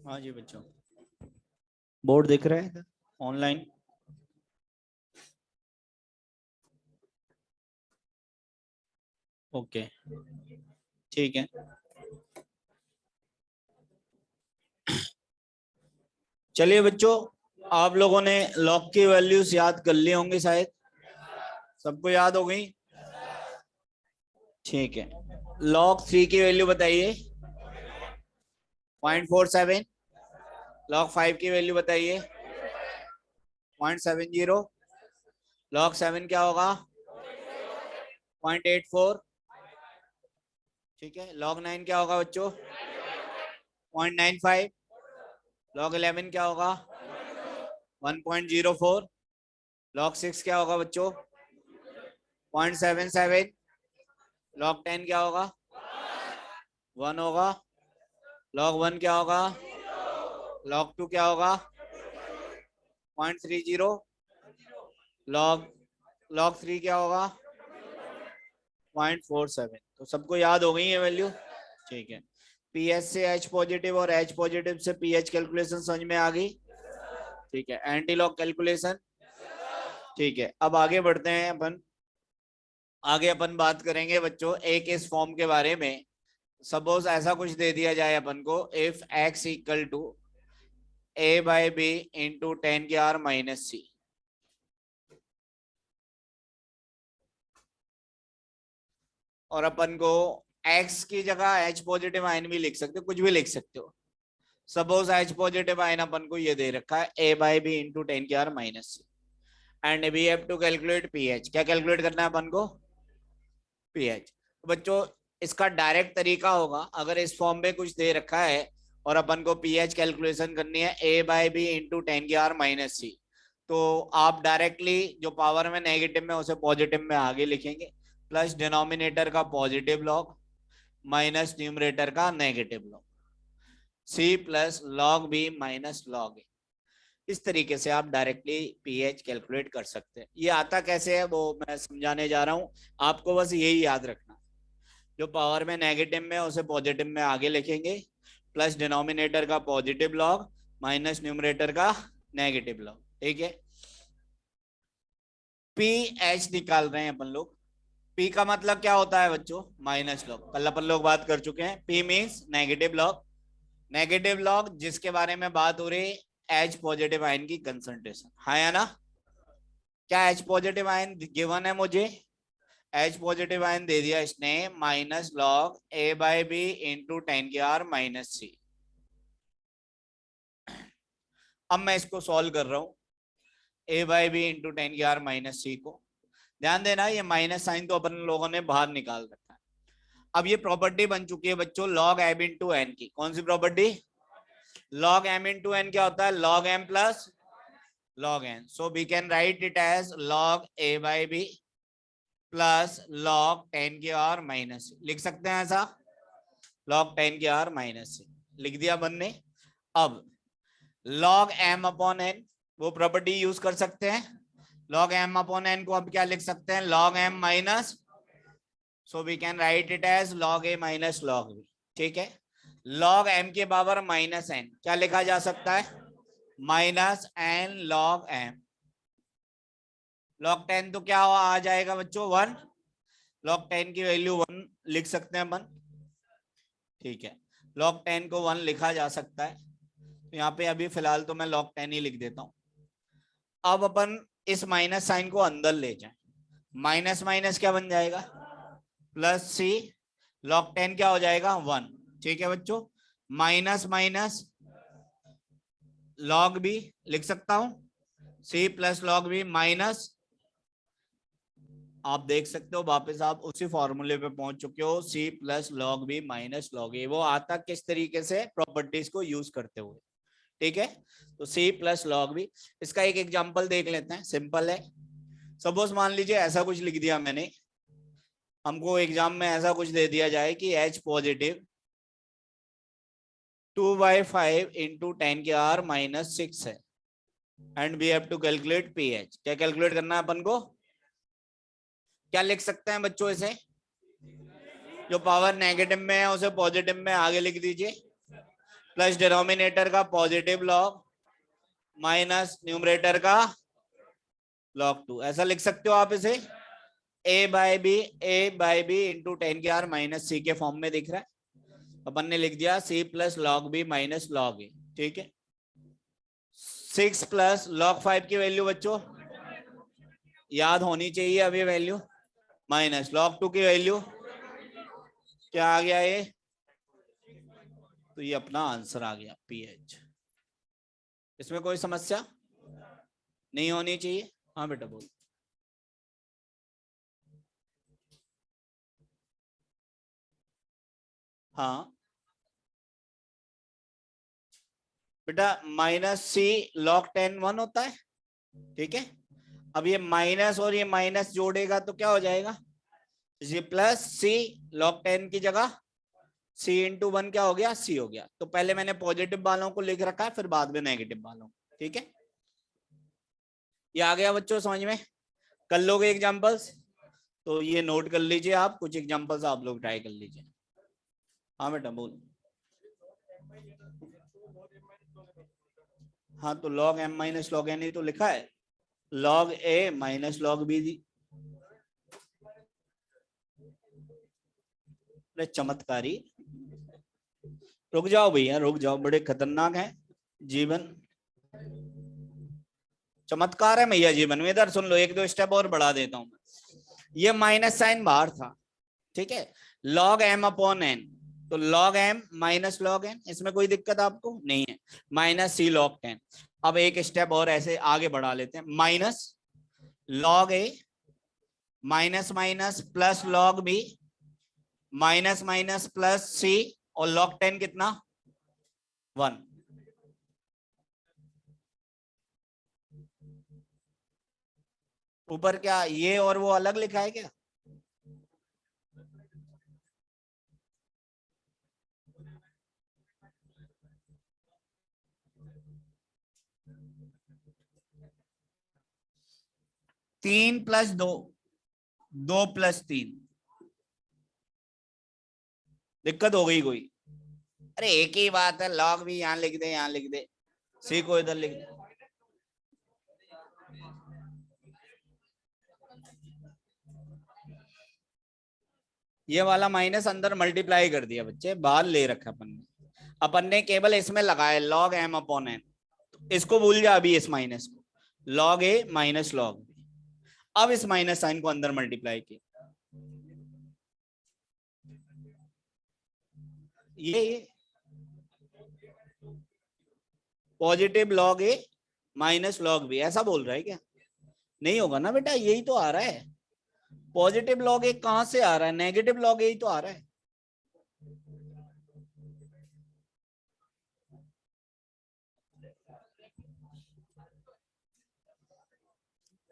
हाँ जी बच्चों, बोर्ड दिख रहा है ऑनलाइन? ओके, ठीक है। चलिए बच्चों, आप लोगों ने लॉग की वैल्यूज याद कर ली होंगी शायद, सबको याद हो गई? ठीक है, लॉग 3 की वैल्यू बताइए। 0.47। लॉग 5 की वैल्यू बताइए। 0.70। लॉग 7 क्या होगा? 0.84। ठीक है, लॉग 9 क्या होगा बच्चों? 0.95। लॉग 11 क्या होगा? 1.04। लॉग 6 क्या होगा बच्चों? 0.77। लॉग 10 क्या होगा? 1 होगा। लॉग 1 क्या होगा? लॉग 2 क्या होगा? 0.30। लॉग लॉग 3 क्या होगा? 0.47। तो सबको याद हो गई है वैल्यू? ठीक है, पीएच से एच पॉजिटिव और एच पॉजिटिव से पीएच कैलकुलेशन समझ में आ गई? ठीक है, एंटी लॉग कैलकुलेशन। ठीक है, अब आगे बढ़ते हैं अपन। आगे अपन बात करेंगे बच्चों एक इस फॉर्म के बारे में। सपोज ऐसा कुछ दे दिया जाए अपन को, if x equal to a by B into 10⁻⁻c। और अपन को x की जगह एच पॉजिटिव आयन भी लिख सकते हो, कुछ भी लिख सकते हो। सपोज एच पॉजिटिव आयन अपन को ये दे रखा है A by B into 10⁻⁻c and we have to calculate pH. क्या कैलकुलेट करना है अपन को? पीएच। बच्चों इसका डायरेक्ट तरीका होगा, अगर इस फॉर्म में कुछ दे रखा है और अपन को पीएच कैलकुलेशन करनी है A by B into 10⁻⁻c, तो आप डायरेक्टली जो पावर में नेगेटिव में उसे पॉजिटिव में आगे लिखेंगे, प्लस डिनोमिनेटर का पॉजिटिव लॉग माइनस न्यूमरेटर का negative log, C plus log B minus log A. इस तरीके से आप डायरेक्टली पीएच कैलकुलेट कर सकते हैं। ये आता कैसे है वो मैं समझाने जा रहा हूं, आपको बस यही याद रखना। जो पावर में नेगेटिव में उसे पॉजिटिव में आगे लिखेंगे, प्लस डिनोमिनेटर का पॉजिटिव लॉग माइनस न्यूमरेटर का नेगेटिव लॉग। ठीक है, पी एच निकाल रहे हैं अपन लोग। पी का मतलब क्या होता है बच्चों? Minus log. कल अपन लोग बात कर चुके हैं, P means negative log. Negative log जिसके बारे में बात हो रही है एच पॉजिटिव आयन की कंसंट्रेशन, हाँ या ना? क्या एच पॉजिटिव आयन गिवन है मुझे? एच पॉजिटिव आयन दे दिया इसने minus log a by B into 10⁻⁻c। अब मैं इसको सॉल्व कर रहा हूं, ए बाई बी इंटू 10⁻⁻c को। ध्यान देना ये माइनस साइन तो अपन लोगों ने बाहर निकाल रखा है। अब ये प्रॉपर्टी बन चुकी है बच्चों लॉग एम इंटू एन की। कौन सी property? Log M into N क्या होता है? Log M plus log n. So we can write it as log a by b plus log 10 की r माइनस। लिख सकते हैं ऐसा, log 10 की r माइनस लिख दिया बनने। अब log m अपॉन n वो प्रॉपर्टी यूज कर सकते हैं। log m अपॉन n को अब क्या लिख सकते हैं? log m minus, so we can write it as log a minus log b। ठीक है, log m के पावर माइनस n क्या लिखा जा सकता है? Minus n log m। log 10 तो क्या आ जाएगा बच्चों? 1। log 10 की वैल्यू 1 लिख सकते हैं अपन। ठीक है, log 10 को 1 लिखा जा सकता है, तो यहाँ पे अभी फिलहाल तो मैं log 10 ही लिख देता हूँ। अब अपन इस माइनस साइन को अंदर ले जाएं, माइनस माइनस क्या बन जाएगा? प्लस सी। log 10 क्या हो जाएगा? 1। ठीक है बच्चों, माइनस माइनस log b लिख सकता हूं, C plus log b minus, आप देख सकते हो वापस आप उसी फॉर्मूले पे पहुंच चुके हो, C plus log B minus log A. वो आता किस तरीके से? प्रॉपर्टीज को यूज करते हुए। ठीक है, तो सी प्लस लॉग बी। इसका एक एग्जांपल देख लेते हैं, सिंपल है। सपोज मान लीजिए ऐसा कुछ लिख दिया मैंने, हमको एग्जाम में ऐसा कुछ दे दिया जाए कि एच पॉजिटिव 2/5 इंटू 10⁻⁻6 है and we have to calculate pH. क्या कैलकुलेट करना है अपन को? क्या लिख सकते हैं बच्चों इसे? जो पावर नेगेटिव में है उसे पॉजिटिव में आगे लिख दीजिए, प्लस डिनोमिनेटर का पॉजिटिव लॉग माइनस न्यूमरेटर का log 2, ऐसा लिख सकते हो आप इसे। a by B into 10⁻⁻c के फॉर्म में दिख रहा है। अपन ने लिख दिया c plus log B minus log A, ठीक है। 6 प्लस log 5 की वैल्यू बच्चों याद होनी चाहिए अभी वैल्यू, माइनस log 2 की वैल्यू क्या आ गया ये, तो ये अपना आंसर आ गया pH। इसमें कोई समस्या नहीं होनी चाहिए। हाँ बेटा बोल। हाँ बेटा माइनस सी log 10 1 होता है, ठीक है। अब ये माइनस और ये माइनस जोड़ेगा तो क्या हो जाएगा, ये प्लस सी log 10 की जगह सी इंटू 1 क्या हो गया, सी हो गया। तो पहले मैंने पॉजिटिव वालों को लिख रखा है, फिर बाद में नेगेटिव वालों, ठीक है। ये आ गया बच्चों समझ में। कर लोगे एग्जांपल्स, तो ये नोट कर लीजिए आप, कुछ एग्जांपल्स आप लोग ट्राई कर लीजिए। हाँ बेटा बोल। हाँ तो log m minus log n ही तो लिखा है, log a minus log b दी। अरे चमत्कारी, रुक जाओ भैया रुक जाओ, बड़े खतरनाक है जीवन, चमत्कार है भैया जीवन में। इधर सुन लो, एक दो स्टेप और बढ़ा देता हूं। ये माइनस साइन बाहर था, ठीक है, log m अपॉन n, तो log m minus log n, इसमें कोई दिक्कत आपको नहीं है, माइनस सी log 10। अब एक स्टेप और ऐसे आगे बढ़ा लेते हैं, minus log a minus minus plus log b minus minus plus c, और log 10 कितना 1। ऊपर क्या ये और वो अलग लिखा है क्या, तीन प्लस दो, दो प्लस तीन, दिक्कत हो गई कोई। अरे एक ही बात है, log भी यहां लिख दे, यहां लिख दे, सी को इधर लिख दे। ये वाला माइनस अंदर मल्टीप्लाई कर दिया बच्चे, बाहर ले रखा अपन ने केवल इसमें लगाया log m अपॉन n, इसको भूल जा अभी, इस माइनस को log a minus log b। अब इस माइनस साइन को अंदर मल्टीप्लाई किया, ये positive log a minus log b, ऐसा बोल रहा है क्या, नहीं होगा ना बेटा, यही तो आ रहा है। पॉजिटिव log a कहां से आ रहा है, नेगेटिव log a ही तो आ रहा है।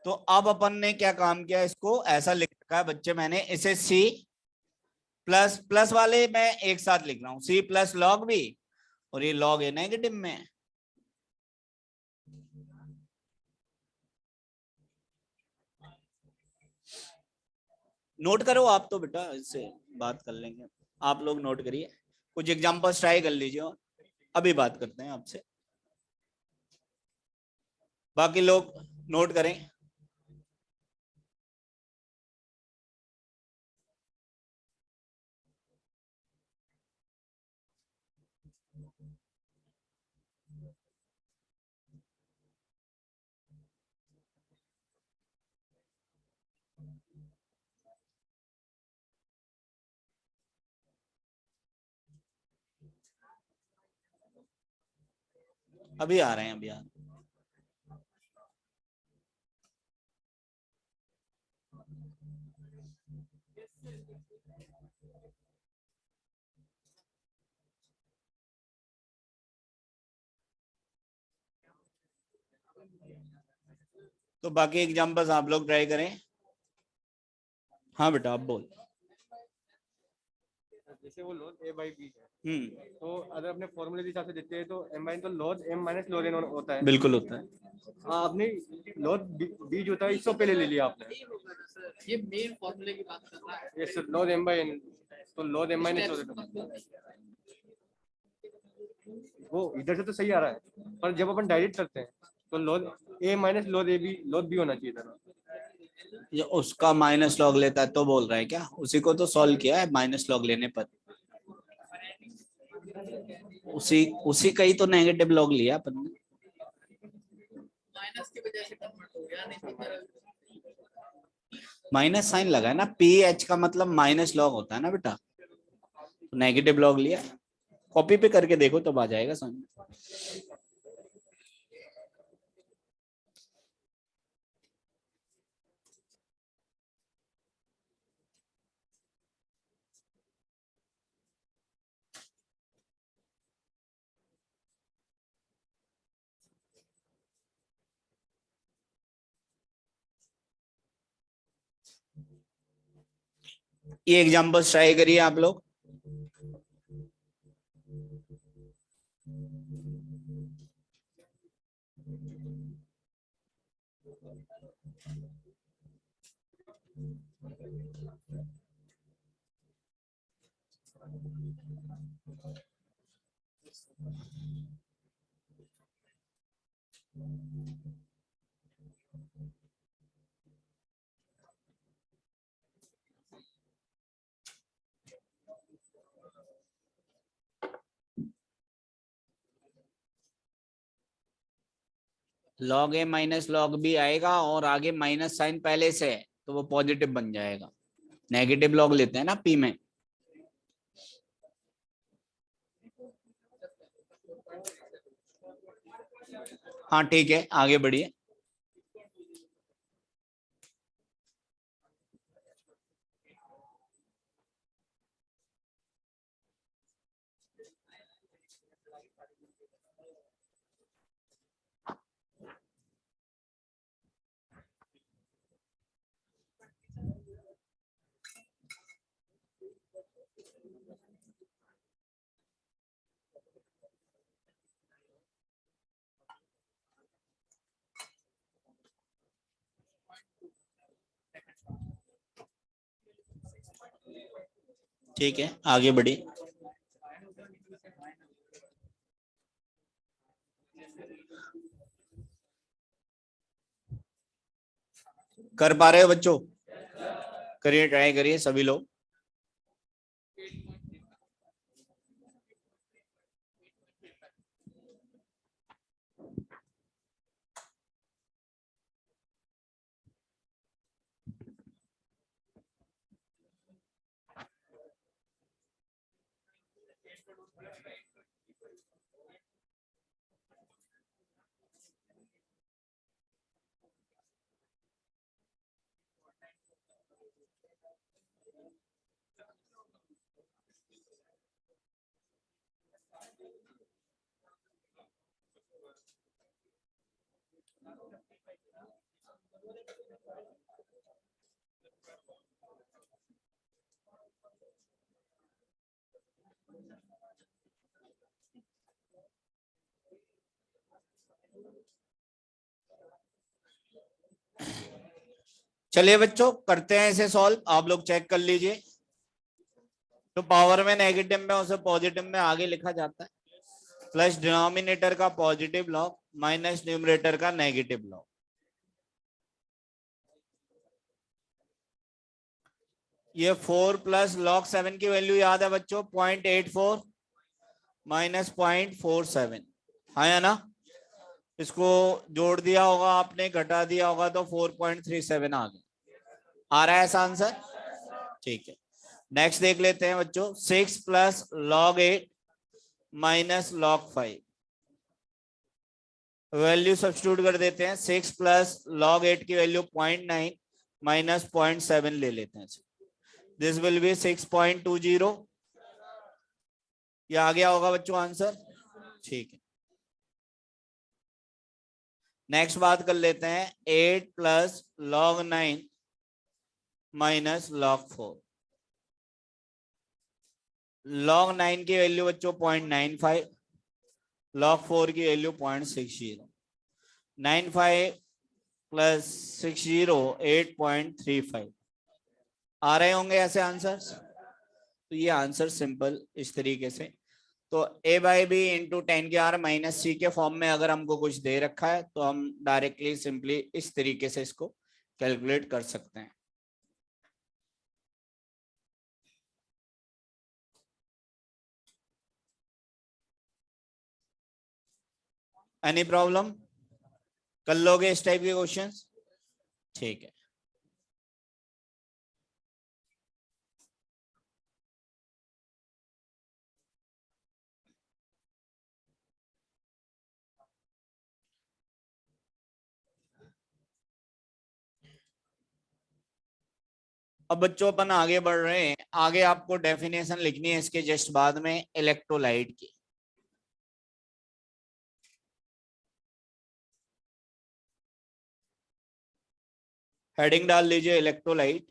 तो अब अपन ने क्या काम किया, इसको ऐसा लिख रखा है बच्चे मैंने, इसे c प्लस प्लस वाले मैं एक साथ लिख रहा हूं, c प्लस log b, और ये log a नेगेटिव में। नोट करो आप तो बेटा, इससे बात कर लेंगे, आप लोग नोट करिए, कुछ एग्जांपल्स ट्राई कर लीजिए और अभी बात करते हैं आपसे, बाकी लोग नोट करें। अभी आ रहे हैं, अभी आ रहे हैं। तो बाकी एग्जांपल्स आप लोग ट्राई करें। हाँ बेटा आप बोल। जैसे वो log a by b है, तो अगर अपने फॉर्मूले के हिसाब से देते हैं तो m बाई, तो log m minus log n होता है। बिल्कुल होता है। हाँ, आपने log b जो था इसको पहले ले लिया आपने, ये मेन फॉर्मूले की बात कर रहा है। Yes sir, log m by n, तो log m minus log n, वो इधर से तो सही आ रहा है, पर जब अपन डायरेक्ट करते हैं तो लॉग ए माइनस लॉग बी होना चाहिए था। ये उसका माइनस लॉग लेता है तो बोल रहा है क्या? उसी को तो सॉल्व किया है माइनस लॉग लेने पर, उसी उसी का ही तो नेगेटिव लॉग लिया अपन ने। माइनस की वजह से कन्वर्ट हो गया, नहीं तो इधर माइनस साइन लगा है ना, पी एच का मतलब माइनस लॉग होता है ना बेटा, तो नेगेटिव लॉग लिया। कॉपी पे करके देखो तब आ जाएगा समझ में। ये एग्जांपल्स ट्राई करिए आप लोग। लॉग ए माइनस लॉग बी आएगा और आगे माइनस साइन पहले से है तो वो पॉजिटिव बन जाएगा। नेगेटिव लॉग लेते हैं ना पी में। हाँ ठीक है, आगे बढ़िए। ठीक है, आगे बढ़िए। कर पा रहे हो बच्चों? करिए, ट्राई करिए सभी लोग। चलिए बच्चों करते हैं इसे सॉल्व, आप लोग चेक कर लीजिए। तो पावर में नेगेटिव में उसे पॉजिटिव में आगे लिखा जाता है, प्लस डिनोमिनेटर का पॉजिटिव लॉग माइनस न्यूमरेटर का नेगेटिव लॉग। ये 4 प्लस लॉग 7 की वैल्यू याद है बच्चों, 0.84 माइनस 0.47, हाँ या ना? इसको जोड़ दिया होगा आपने, घटा दिया होगा तो 4.37 आ गया। आ रहा है ऐसा आंसर? ठीक है, नेक्स्ट देख लेते हैं बच्चों। 6 plus log 8 minus log 5, value substitute कर देते हैं। 6 प्लस लॉग 8 की वैल्यू 0.9 माइनस 0.7 ले लेते हैं। This will be 6.20। ये आ गया होगा बच्चों आंसर, ठीक है। नेक्स्ट बात कर लेते हैं, 8 plus log 9 minus log 4। Log 9 की वैल्यू बच्चों 0.95, लॉग 4 की वैल्यू 0.60। 95 प्लस 60 8.35 आ रहे होंगे ऐसे आंसर्स। तो ये आंसर सिंपल इस तरीके से। तो a by B into 10⁻⁻c के फॉर्म में अगर हमको कुछ दे रखा है तो हम डायरेक्टली सिंपली इस तरीके से इसको कैलकुलेट कर सकते हैं। Any problem? कर लोगे इस टाइप के क्वेश्चंस? ठीक है। अब बच्चों अपन आगे बढ़ रहे हैं। आगे आपको डेफिनेशन लिखनी है इसके जस्ट बाद में इलेक्ट्रोलाइट की। हेडिंग डाल लीजिए इलेक्ट्रोलाइट।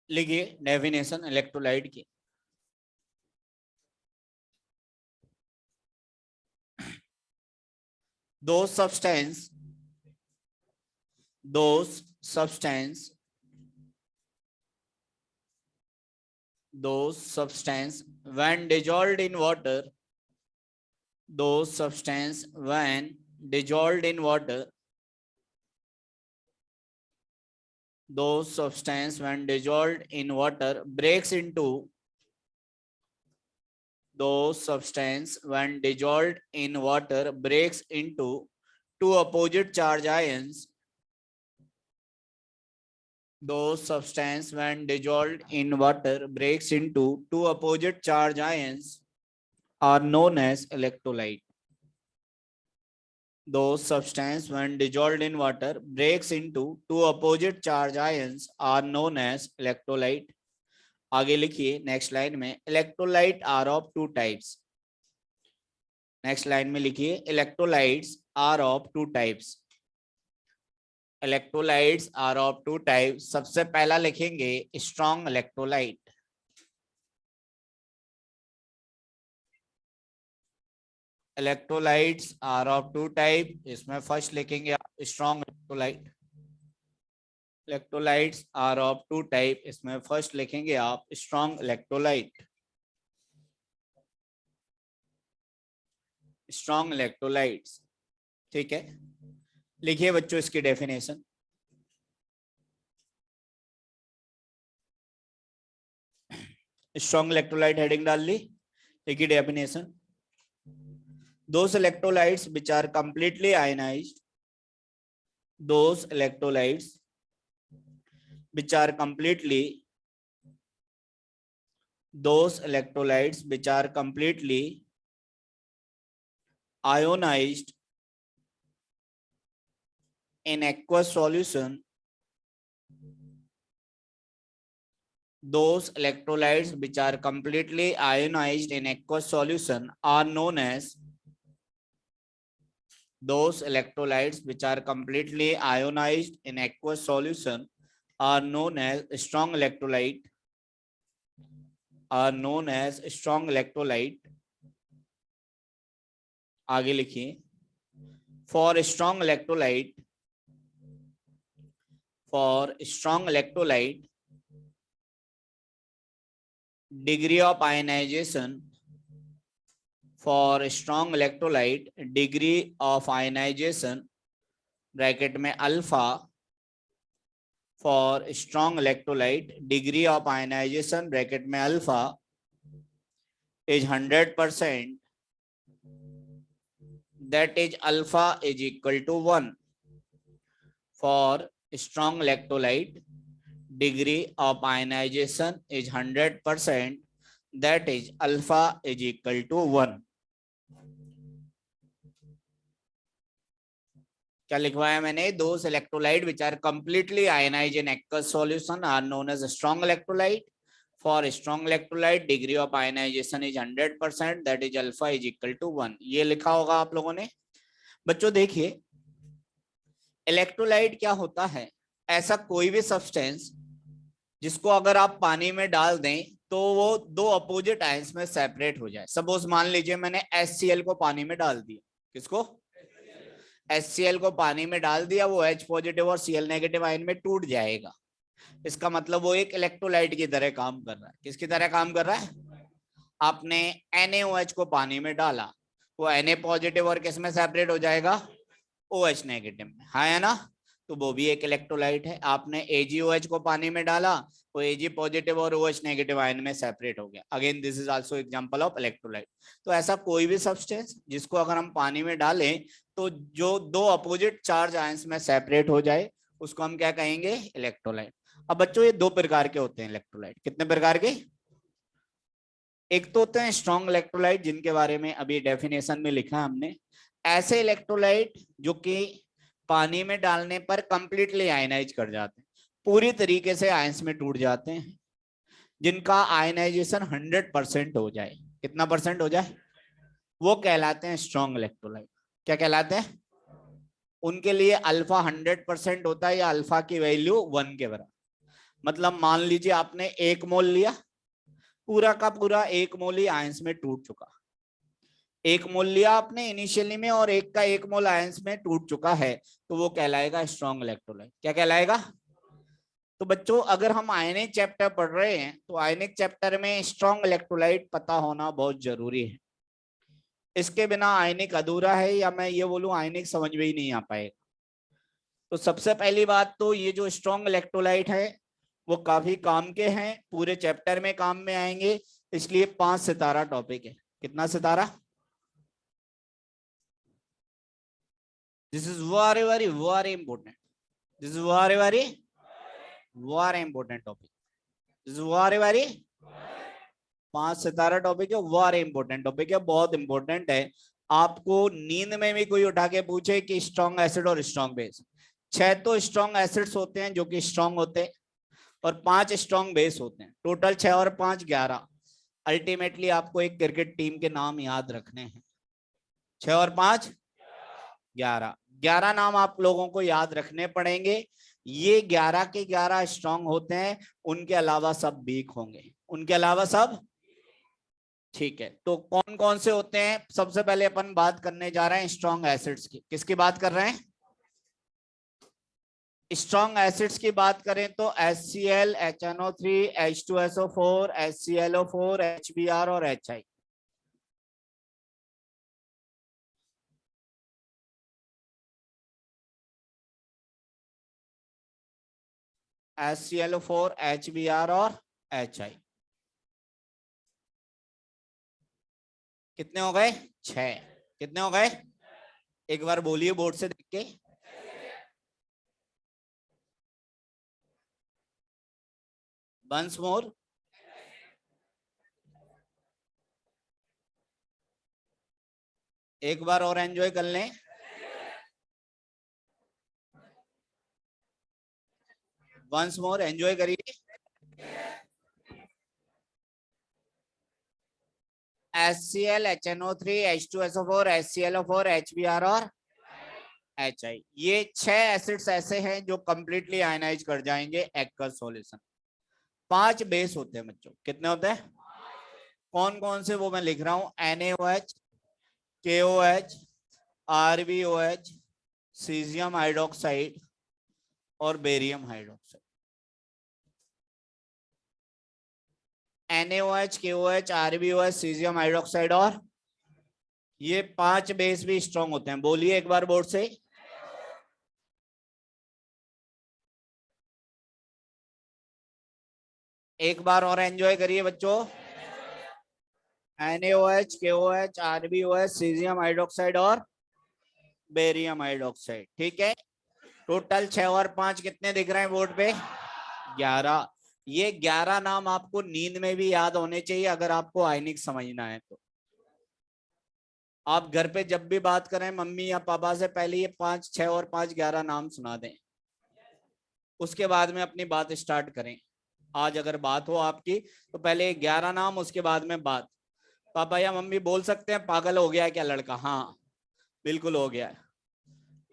लिखिए डेफिनेशन इलेक्ट्रोलाइट की। those substance those substance when dissolved in water those substance when dissolved in water those substance when dissolved in water breaks into those substance when dissolved in water breaks into two opposite charge ions those substance when dissolved in water breaks into two opposite charge ions are known as electrolyte. Those substance when dissolved in water breaks into two opposite charge ions are known as electrolyte. आगे लिखिए next line में electrolyte are of two types. Next line में लिखिए electrolytes are of two types. Electrolytes are of two types. सबसे पहला लिखेंगे strong electrolyte. Electrolytes are of two type. इसमें first लिखेंगे आप strong electrolyte. Electrolytes are of two type. इसमें first लिखेंगे आप स्ट्रॉन्ग इलेक्ट्रोलाइट। Strong electrolytes. ठीक है, लिखिए बच्चों इसकी डेफिनेशन। स्ट्रॉन्ग इलेक्ट्रोलाइट हेडिंग डाल ली। लिखिए definition. Those electrolytes which are completely ionized, those electrolytes which are completely ionized in aqueous solution, those electrolytes which are completely ionized in aqueous solution are known as those electrolytes which are completely ionized in aqueous solution are known as strong electrolyte. आगे लिखिए for strong electrolyte degree of ionization bracket में alpha for strong electrolyte degree of ionization bracket में alpha is 100%, that is alpha is equal to 1. For strong electrolyte degree of ionization is 100%, that is alpha is equal to 1. क्या लिखवाया मैंने? Those electrolyte which are completely ionized in aqueous solution are known as strong electrolyte. For strong electrolyte degree of ionization is 100%, that is alpha is equal to 1. ये लिखा होगा आप लोगों ने। बच्चों देखिए इलेक्ट्रोलाइट क्या होता है? ऐसा कोई भी सब्सटेंस जिसको अगर आप पानी में डाल दें तो वो दो अपोजिट आयंस में सेपरेट हो जाए। सपोज मान लीजिए मैंने HCl को पानी में डाल दिया। किसको? HCl को पानी में डाल दिया, वो H पॉजिटिव और Cl नेगेटिव आयन में टूट जाएगा। इसका मतलब वो एक इलेक्ट्रोलाइट की तरह काम कर रहा है। किसकी तरह काम कर रहा है? आपने NaOH को पानी में डाला, वो Na पॉजिटिव और किस में सेपरेट हो जाएगा? OH नेगेटिव में। हाँ है ना? तो वो भी एक इलेक्ट्रोलाइट है। आपने AgOH को पानी में डाला, वो Ag पॉजिटिव और OH नेगेटिव आयन में सेपरेट हो गया। Again this is also example of electrolyte. तो ऐसा कोई भी सब्सटेंस जिसको अगर हम पानी में डालें तो जो दो अपोजिट चार्ज आयंस में सेपरेट हो जाए, उसको हम क्या कहेंगे? इलेक्ट्रोलाइट। अब बच्चों ये दो प्रकार के होते हैं इलेक्ट्रोलाइट। कितने प्रकार के? एक तो होते हैं स्ट्रॉन्ग इलेक्ट्रोलाइट, जिनके बारे में अभी डेफिनेशन में लिखा है हमने। ऐसे इलेक्ट्रोलाइट जो कि पानी में डालने पर कंप्लीटली आयनाइज कर जाते हैं, पूरी तरीके से आयंस में टूट जाते हैं, जिनका आयनाइजेशन 100% हो जाए। कितना परसेंट हो जाए? वो कहलाते हैं स्ट्रॉन्ग इलेक्ट्रोलाइट। क्या कहलाते हैं? उनके लिए अल्फा 100% होता है या अल्फा की वैल्यू 1 के बराबर। मतलब मान लीजिए आपने 1 मोल लिया, पूरा का पूरा 1 मोल ही आयंस में टूट चुका। 1 मोल लिया आपने इनिशियली में और 1 का 1 मोल आयंस में टूट चुका है, तो वो कहलाएगा स्ट्रॉन्ग इलेक्ट्रोलाइट। क्या कहलाएगा? तो बच्चों अगर हम आयनिक चैप्टर पढ़ रहे हैं तो आयनिक चैप्टर में स्ट्रॉन्ग इलेक्ट्रोलाइट पता होना बहुत जरूरी है। इसके बिना आयनिक अधूरा है, या मैं ये बोलूं आयनिक समझ में ही नहीं आ पाएगा। तो सबसे पहली बात तो ये जो स्ट्रॉन्ग इलेक्ट्रोलाइट है वो काफी काम के हैं, पूरे चैप्टर में काम में आएंगे, इसलिए 5 सितारा टॉपिक है। कितना सितारा? This is very very very important. This is very very very important topic. This is very very 5 सितारा टॉपिक है, वेरी इंपॉर्टेंट टॉपिक है, बहुत इंपॉर्टेंट है। आपको नींद में भी कोई उठा के पूछे कि स्ट्रॉन्ग एसिड और स्ट्रॉन्ग बेस, 6 तो स्ट्रॉन्ग एसिड्स होते हैं जो कि स्ट्रॉन्ग होते हैं, और 5 स्ट्रॉन्ग बेस होते हैं। टोटल 6 और 5 11। अल्टीमेटली आपको एक क्रिकेट टीम के नाम याद रखने हैं। 6 और 5 11। 11 नाम आप लोगों को याद रखने पड़ेंगे। ये 11 के 11 स्ट्रॉन्ग होते हैं, उनके अलावा सब वीक होंगे। उनके अलावा सब ठीक है। तो कौन कौन से होते हैं? सबसे पहले अपन बात करने जा रहे हैं स्ट्रॉन्ग एसिड्स की। किसकी बात कर रहे हैं? स्ट्रॉन्ग एसिड्स की बात करें तो HCl, HNO3, H2SO4, HClO4, HBr और HI। HClO4, HBr और HI कितने हो गए? 6। कितने हो गए? एक बार बोलिए बोर्ड से देख के। Once more. एक बार और एंजॉय कर लें। वंस मोर एंजॉय करिए। HCl, HNO3, H2SO4, HClO4, HBr और HI। ये 6 एसिड्स ऐसे हैं जो कंप्लीटली आयनाइज कर जाएंगे एक्वस सॉल्यूशन। 5 बेस होते हैं बच्चों। कितने होते हैं? कौन कौन से वो मैं लिख रहा हूं। NaOH, KOH, RbOH, caesium hydroxide और barium hydroxide. NaOH, KOH, RbOH, caesium hydroxide और ये 5 बेस भी स्ट्रॉन्ग होते हैं। बोलिए एक बार बोर्ड से। एक बार और एंजॉय करिए बच्चों। NaOH, KOH, RbOH, caesium hydroxide और बेरियम हाइड्रोक्साइड। ठीक है। टोटल 6 और 5 कितने दिख रहे हैं बोर्ड पे? 11। ये 11 नाम आपको नींद में भी याद होने चाहिए अगर आपको आयनिक समझना है तो। आप घर पे जब भी बात करें मम्मी या पापा से, पहले ये 5, 6 और 5 11 नाम सुना दें, उसके बाद में अपनी बात स्टार्ट करें। आज अगर बात हो आपकी तो पहले 11 नाम, उसके बाद में बात। पापा या मम्मी बोल सकते हैं पागल हो गया है क्या लड़का? हाँ बिल्कुल हो गया है,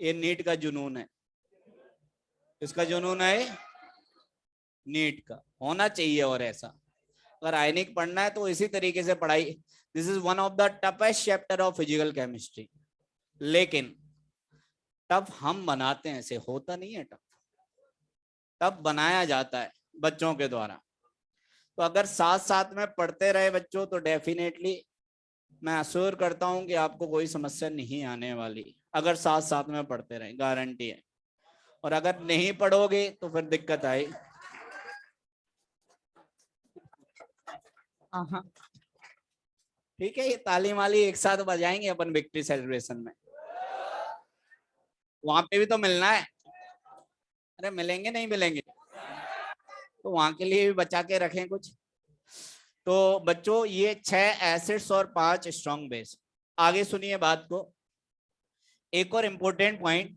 ये नीट का जुनून है। इसका जुनून है नीट का, होना चाहिए और ऐसा। अगर आयनिक पढ़ना है तो इसी तरीके से पढ़ाई। This is one of the toughest chapter of physical chemistry, लेकिन टफ हम बनाते हैं, ऐसे होता नहीं है टफ, टफ बनाया जाता है बच्चों के द्वारा। तो अगर साथ साथ में पढ़ते रहे बच्चों तो डेफिनेटली मैं अश्योर करता हूं कि आपको कोई समस्या नहीं आने वाली, अगर साथ साथ में पढ़ते रहे, गारंटी है। और अगर नहीं पढ़ोगे तो फिर दिक्कत आई। हाँ, ठीक है, ये ताली माली एक साथ बजाएंगे अपन विक्ट्री सेलिब्रेशन में, वहां पे भी तो मिलना है। अरे मिलेंगे नहीं मिलेंगे, तो वहां के लिए भी बचा के रखें कुछ। तो बच्चों ये 6 एसिड्स और 5 स्ट्रॉन्ग बेस। आगे सुनिए बात को, एक और important point,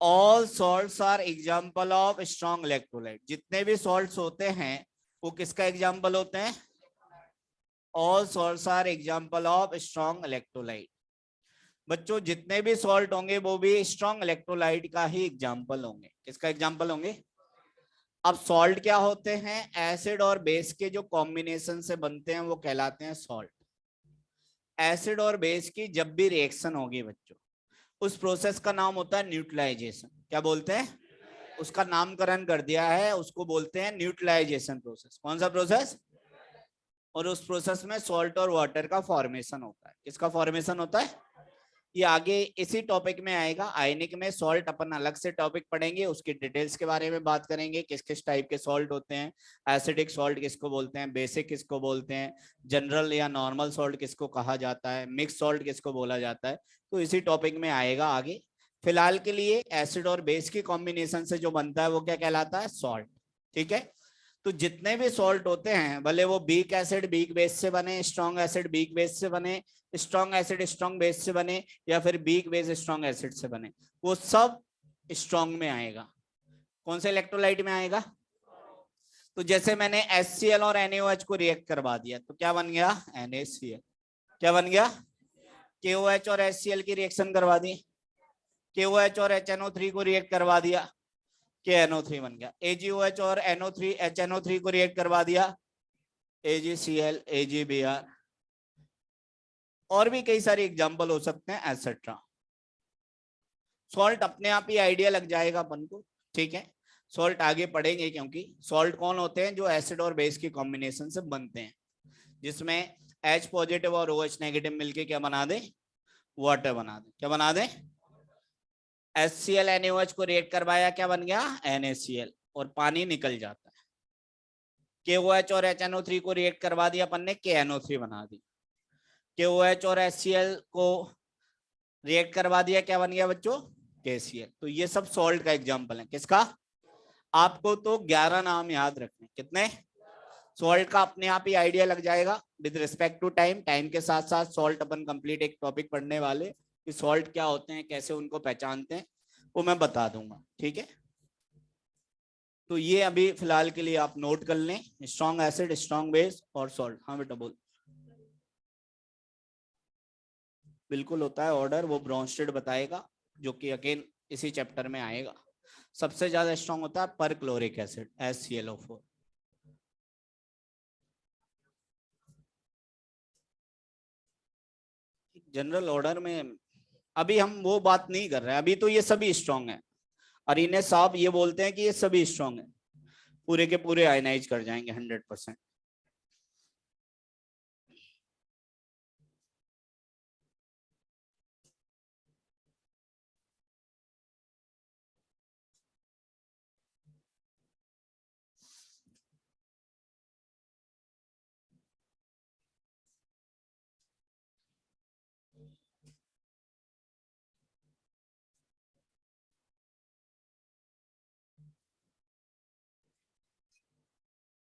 all salts are example of strong electrolyte. जितने भी सॉल्ट्स होते हैं वो किसका एग्जाम्पल होते हैं? All salts are example of strong electrolyte. बच्चों जितने भी सॉल्ट होंगे वो भी स्ट्रॉन्ग इलेक्ट्रोलाइट का ही एग्जाम्पल होंगे। किसका एग्जाम्पल होंगे? अब सॉल्ट क्या होते हैं? एसिड और बेस के जो कॉम्बिनेशन से बनते हैं वो कहलाते हैं सॉल्ट। एसिड और बेस की जब भी रिएक्शन होगी बच्चों, उस प्रोसेस का नाम होता है न्यूट्रलाइजेशन। क्या बोलते हैं? उसका नामकरण कर दिया है, उसको बोलते हैं न्यूट्रलाइजेशन प्रोसेस। कौन सा प्रोसेस? और उस प्रोसेस में सॉल्ट और वाटर का फॉर्मेशन होता है। किसका फॉर्मेशन होता है? ये आगे इसी टॉपिक में आएगा। आयनिक में सॉल्ट अपन अलग से टॉपिक पढ़ेंगे, उसकी डिटेल्स के बारे में बात करेंगे, किस किस टाइप के सॉल्ट होते हैं, एसिडिक सॉल्ट किसको बोलते हैं, बेसिक किसको बोलते हैं, जनरल या नॉर्मल सॉल्ट किसको कहा जाता है, मिक्स सॉल्ट किसको बोला जाता है, तो इसी टॉपिक में आएगा आगे। फिलहाल के लिए एसिड और बेस की कॉम्बिनेशन से जो बनता है वो क्या कहलाता है? सॉल्ट। ठीक है, तो जितने भी सॉल्ट होते हैं, भले वो वीक एसिड वीक बेस से बने, स्ट्रॉन्ग एसिड वीक बेस से बने, स्ट्रॉन्ग एसिड स्ट्रॉन्ग बेस से बने, या फिर वीक बेस स्ट्रॉन्ग एसिड से बने, वो सब स्ट्रॉन्ग में आएगा। कौन से इलेक्ट्रोलाइट में आएगा? तो जैसे मैंने HCl और NaOH को रिएक्ट करवा दिया तो क्या बन गया? NaCl। क्या बन गया? KOH और HCl की रिएक्शन करवा दी, KOH और HNO3 को रिएक्ट करवा दिया, KNO3 बन गया। AgOH और NO3 HNO3 को रिएक्ट करवा दिया, AgCl AgBr। और भी कई सारे एग्जाम्पल हो सकते हैं एटसेट्रा। सॉल्ट अपने आप ही आइडिया लग जाएगा अपन को। ठीक है, सॉल्ट आगे पढ़ेंगे, क्योंकि सॉल्ट कौन होते हैं? जो एसिड और बेस की कॉम्बिनेशन से बनते हैं, जिसमें H पॉजिटिव और OH नेगेटिव मिलके क्या बना दे? वाटर बना दे। क्या बना दे? HCl NaOH को रिएक्ट करवाया, क्या बन गया? NaCl, और पानी निकल जाता है। KOH और HNO3 को रिएक्ट करवा दिया अपन ने, KNO3 बना दी। KOH और HCl को रिएक्ट करवा दिया, क्या बन गया बच्चों? KCl। तो ये सब सॉल्ट का एग्जांपल है। किसका? आपको तो 11 नाम याद रखने। कितने? सॉल्ट का अपने आप ही आइडिया लग जाएगा with respect to time. Time के साथ साथ सॉल्ट अपन कंप्लीट एक टॉपिक पढ़ने वाले कि सॉल्ट क्या होते हैं, कैसे उनको पहचानते हैं, वो मैं बता दूंगा। ठीक है, तो ये अभी फिलहाल के लिए आप नोट कर लें, स्ट्रॉन्ग एसिड, स्ट्रॉन्ग बेस और सॉल्ट। हाँ बेटा बोल। बिल्कुल होता है ऑर्डर, वो ब्रॉन्स्टेड बताएगा, जो कि अगेन इसी चैप्टर में आएगा। सबसे ज्यादा स्ट्रॉन्ग होता है पर chloric acid HClO4। General order में अभी हम वो बात नहीं कर रहे हैं, अभी तो ये सभी स्ट्रॉन्ग है, और इन्हें साहब ये बोलते हैं कि ये सभी स्ट्रॉन्ग है, पूरे के पूरे आयनाइज कर जाएंगे 100%।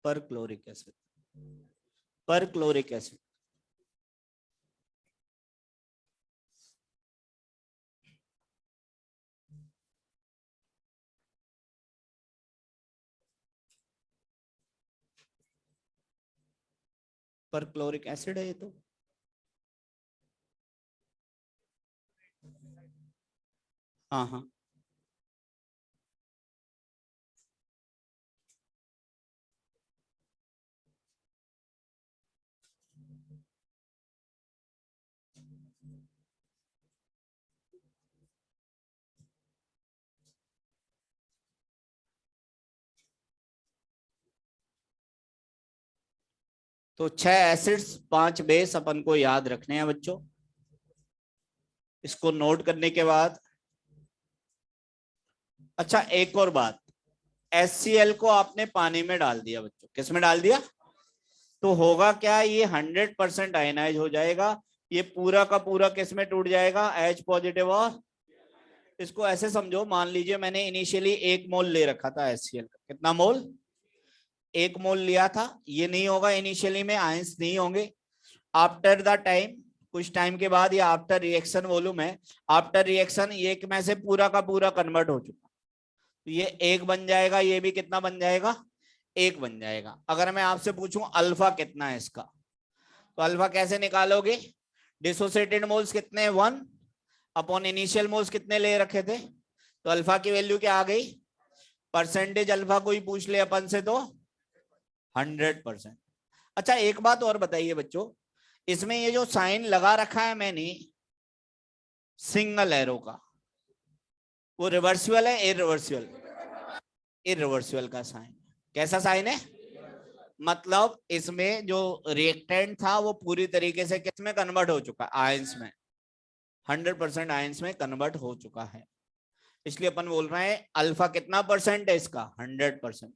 पर क्लोरिक एसिड, पर क्लोरिक एसिड। पर क्लोरिक एसिड है ये तो। हाँ हाँ, तो 6 एसिड्स 5 बेस अपन को याद रखने हैं बच्चों। इसको नोट करने के बाद अच्छा एक और बात, HCl को आपने पानी में डाल दिया बच्चों, किस में डाल दिया? तो होगा क्या, ये 100% आयनाइज हो जाएगा, ये पूरा का पूरा किस में टूट जाएगा? H positive. और इसको ऐसे समझो, मान लीजिए मैंने इनिशियली 1 मोल ले रखा था HCl का, कितना मोल? 1 मोल लिया था। ये नहीं होगा, इनिशियली में आयंस नहीं होंगे। आफ्टर द टाइम, कुछ टाइम के बाद, या आफ्टर रिएक्शन वॉल्यूम है, आफ्टर रिएक्शन एक में से पूरा का पूरा कन्वर्ट हो चुका, तो ये 1 बन जाएगा, ये भी कितना बन जाएगा? 1 बन जाएगा। अगर मैं आपसे पूछूं अल्फा कितना है इसका, तो अल्फा कैसे निकालोगे? डिसोसिएटेड मोल्स कितने? 1 अपॉन इनिशियल मोल्स कितने ले रखे थे, तो अल्फा की वैल्यू क्या आ गई? परसेंटेज अल्फा कोई पूछ ले अपन से तो 100%। अच्छा एक बात और बताइए बच्चों, इसमें ये जो साइन लगा रखा है मैंने सिंगल एरो का, वो रिवर्सिबल है इररिवर्सिबल? इररिवर्सिबल का साइन। कैसा साइन है? मतलब इसमें जो रिएक्टेंट था वो पूरी तरीके से किस में कन्वर्ट हो चुका है? आयंस में। 100% आयंस में कन्वर्ट हो चुका है, इसलिए अपन बोल रहे हैं अल्फा कितना परसेंट है इसका? 100%।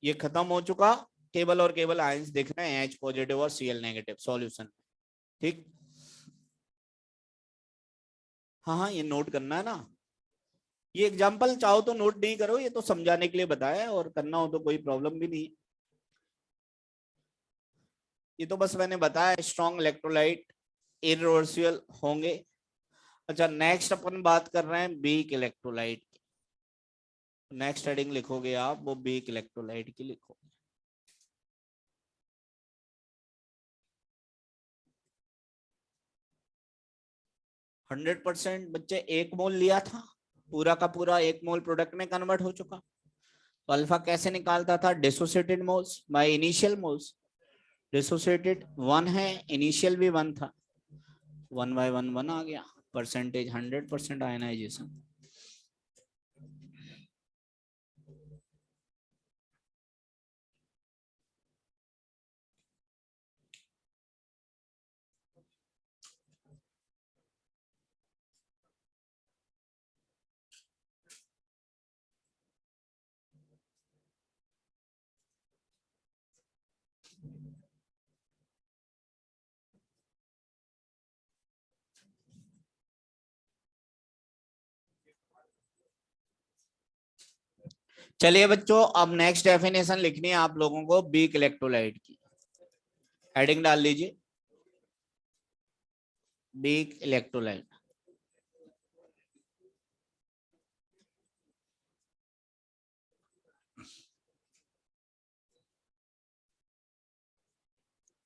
ये खत्म हो चुका, केवल और केवल आयंस दिख रहे हैं, H पॉजिटिव और Cl नेगेटिव सॉल्यूशन। ठीक, हाँ हाँ ये नोट करना है ना। ये एग्जांपल चाहो तो नोट नहीं करो, ये तो समझाने के लिए बताया, और करना हो तो कोई प्रॉब्लम भी नहीं। ये तो बस मैंने बताया स्ट्रॉन्ग इलेक्ट्रोलाइट इररिवर्सिबल होंगे। अच्छा नेक्स्ट अपन बात कर रहे हैं वीक इलेक्ट्रोलाइट की। नेक्स्ट हेडिंग लिखोगे आप, वो वीक इलेक्ट्रोलाइट की लिखोगे। हंड्रेड परसेंट बच्चे 1 मोल लिया था, पूरा का पूरा 1 मोल प्रोडक्ट में कन्वर्ट हो चुका, तो अल्फा कैसे निकालता था? Dissociated moles by initial moles. Dissociated 1 है, इनिशियल भी 1 था, 1/1 आ गया। Percentage 100% ionization. चलिए बच्चों, अब नेक्स्ट डेफिनेशन लिखनी है आप लोगों को वीक इलेक्ट्रोलाइट की। हेडिंग डाल लीजिए वीक इलेक्ट्रोलाइट।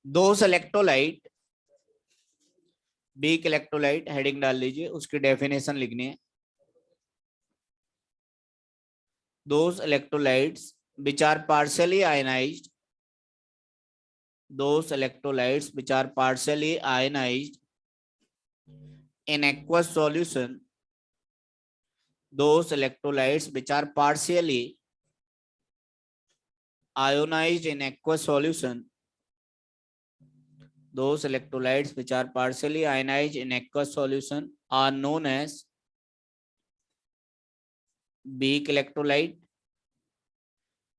दोस इलेक्ट्रोलाइट, वीक इलेक्ट्रोलाइट हेडिंग डाल लीजिए, उसकी डेफिनेशन लिखनी है। Those electrolytes which are partially ionized, those electrolytes which are partially ionized in aqueous solution, those electrolytes which are partially ionized in aqueous solution, those electrolytes which are partially ionized in aqueous solution are known as weak electrolyte.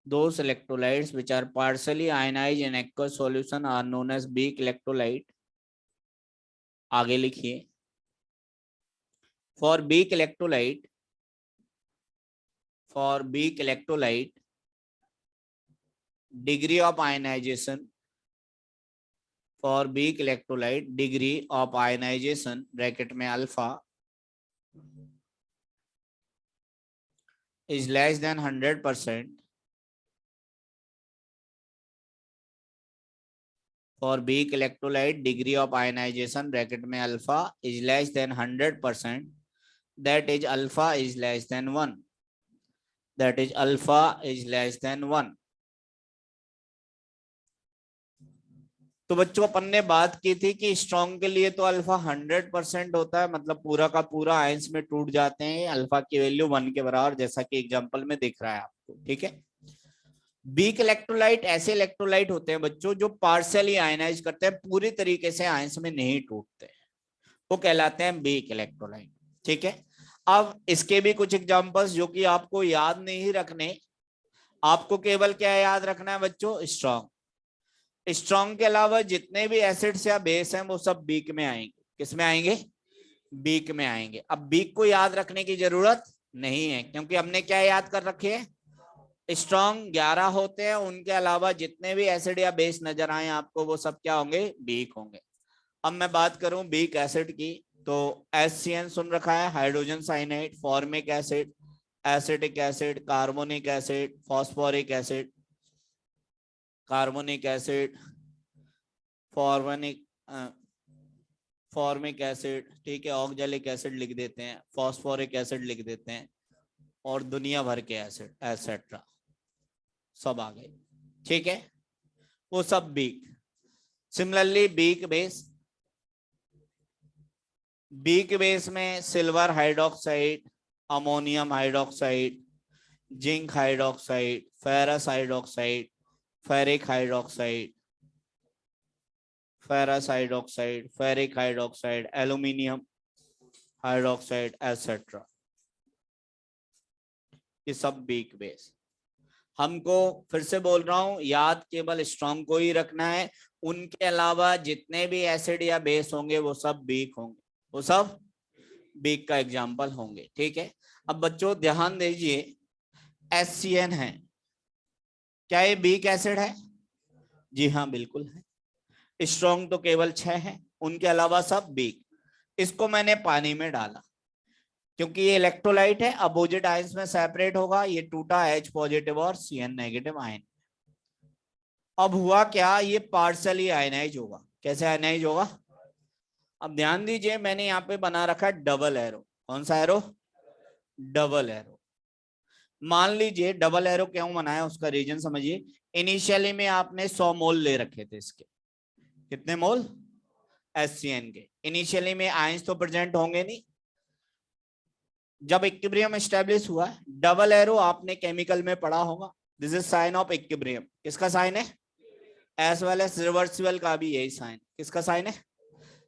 Those electrolytes which are partially ionized in aqueous solution are known as weak electrolyte. आगे लिखिए, for weak electrolyte, for weak electrolyte, degree of ionization, for weak electrolyte degree of ionization bracket में alpha is less than 100%. For weak electrolyte degree of ionization bracket में alpha is less than 100%. That is alpha is less than 1. That is alpha is less than 1. तो बच्चों अपन ने बात की थी कि strong के लिए तो अल्फा 100% होता है, मतलब पूरा का पूरा आयंस में टूट जाते हैं, अल्फा की वैल्यू 1 के बराबर, जैसा कि एग्जांपल में दिख रहा है आपको। ठीक है, वीक इलेक्ट्रोलाइट ऐसे इलेक्ट्रोलाइट होते हैं बच्चों जो पार्शियली आयनाइज करते हैं, पूरी तरीके से आयंस में नहीं टूटते, वो कहलाते हैं वीक इलेक्ट्रोलाइट। ठीक है, अब इसके भी कुछ एग्जांपल्स जो कि आपको याद नहीं रखने, आपको केवल क्या याद रखना है बच्चों, स्ट्रॉन्ग। स्ट्रॉन्ग के अलावा जितने भी एसिड्स या बेस हैं वो सब वीक में आएंगे। किस में आएंगे, वीक में आएंगे। अब वीक को याद रखने की जरूरत नहीं है क्योंकि हमने क्या याद कर रखे है, स्ट्रॉन्ग 11 होते हैं, उनके अलावा जितने भी एसिड या बेस नजर आए आपको वो सब क्या होंगे, वीक होंगे। अब मैं बात करूं वीक एसिड की, तो HCN सुन रखा है, hydrogen cyanide, formic acid, acetic acid, carbonic acid, phosphoric acid, carbonic acid, formic acid, ठीक है, ऑक्जेलिक एसिड लिख देते हैं, फॉस्फोरिक एसिड लिख देते हैं, और दुनिया भर के एसिड एसेट्रा सब आ गए। ठीक है, वो सब वीक। सिमिलरली वीक बेस में silver hydroxide, ammonium hydroxide, zinc hydroxide, ferrous hydroxide, ferric hydroxide, ferric hydroxide, aluminium hydroxide etcetera, ये सब वीक बेस। हमको फिर से बोल रहा हूं, याद केवल स्ट्रॉन्ग को ही रखना है, उनके अलावा जितने भी एसिड या बेस होंगे वो सब वीक होंगे, वो सब वीक का एग्जाम्पल होंगे। ठीक है, अब बच्चों ध्यान दीजिए, HCN है, क्या ये वीक एसिड है? जी हाँ बिल्कुल है। स्ट्रॉन्ग तो केवल 6 है, उनके अलावा सब वीक। इसको मैंने पानी में डाला क्योंकि ये इलेक्ट्रोलाइट है, अपोजिट आयंस में सेपरेट होगा, ये टूटा H पॉजिटिव और Cn नेगेटिव आयन। अब हुआ क्या, ये पार्शियली आयनाइज होगा। कैसे आयनाइज होगा? अब ध्यान दीजिए, मैंने यहाँ पे बना रखा है डबल एरो। कौन सा एरो? Double arrow. मान लीजिए डबल एरो क्यों बनाया, उसका रीजन समझिए। इनिशियली में आपने 100 मोल ले रखे थे इसके। कितने मोल? HCN के। इनिशियली में आयंस तो प्रेजेंट होंगे नहीं। जब इक्विलिब्रियम एस्टेब्लिश हुआ, डबल एरो आपने केमिकल में पढ़ा होगा, this is sine of equilibrium. किसका साइन है? एज वेल एज रिवर्सिबल का भी यही साइन। किसका साइन है?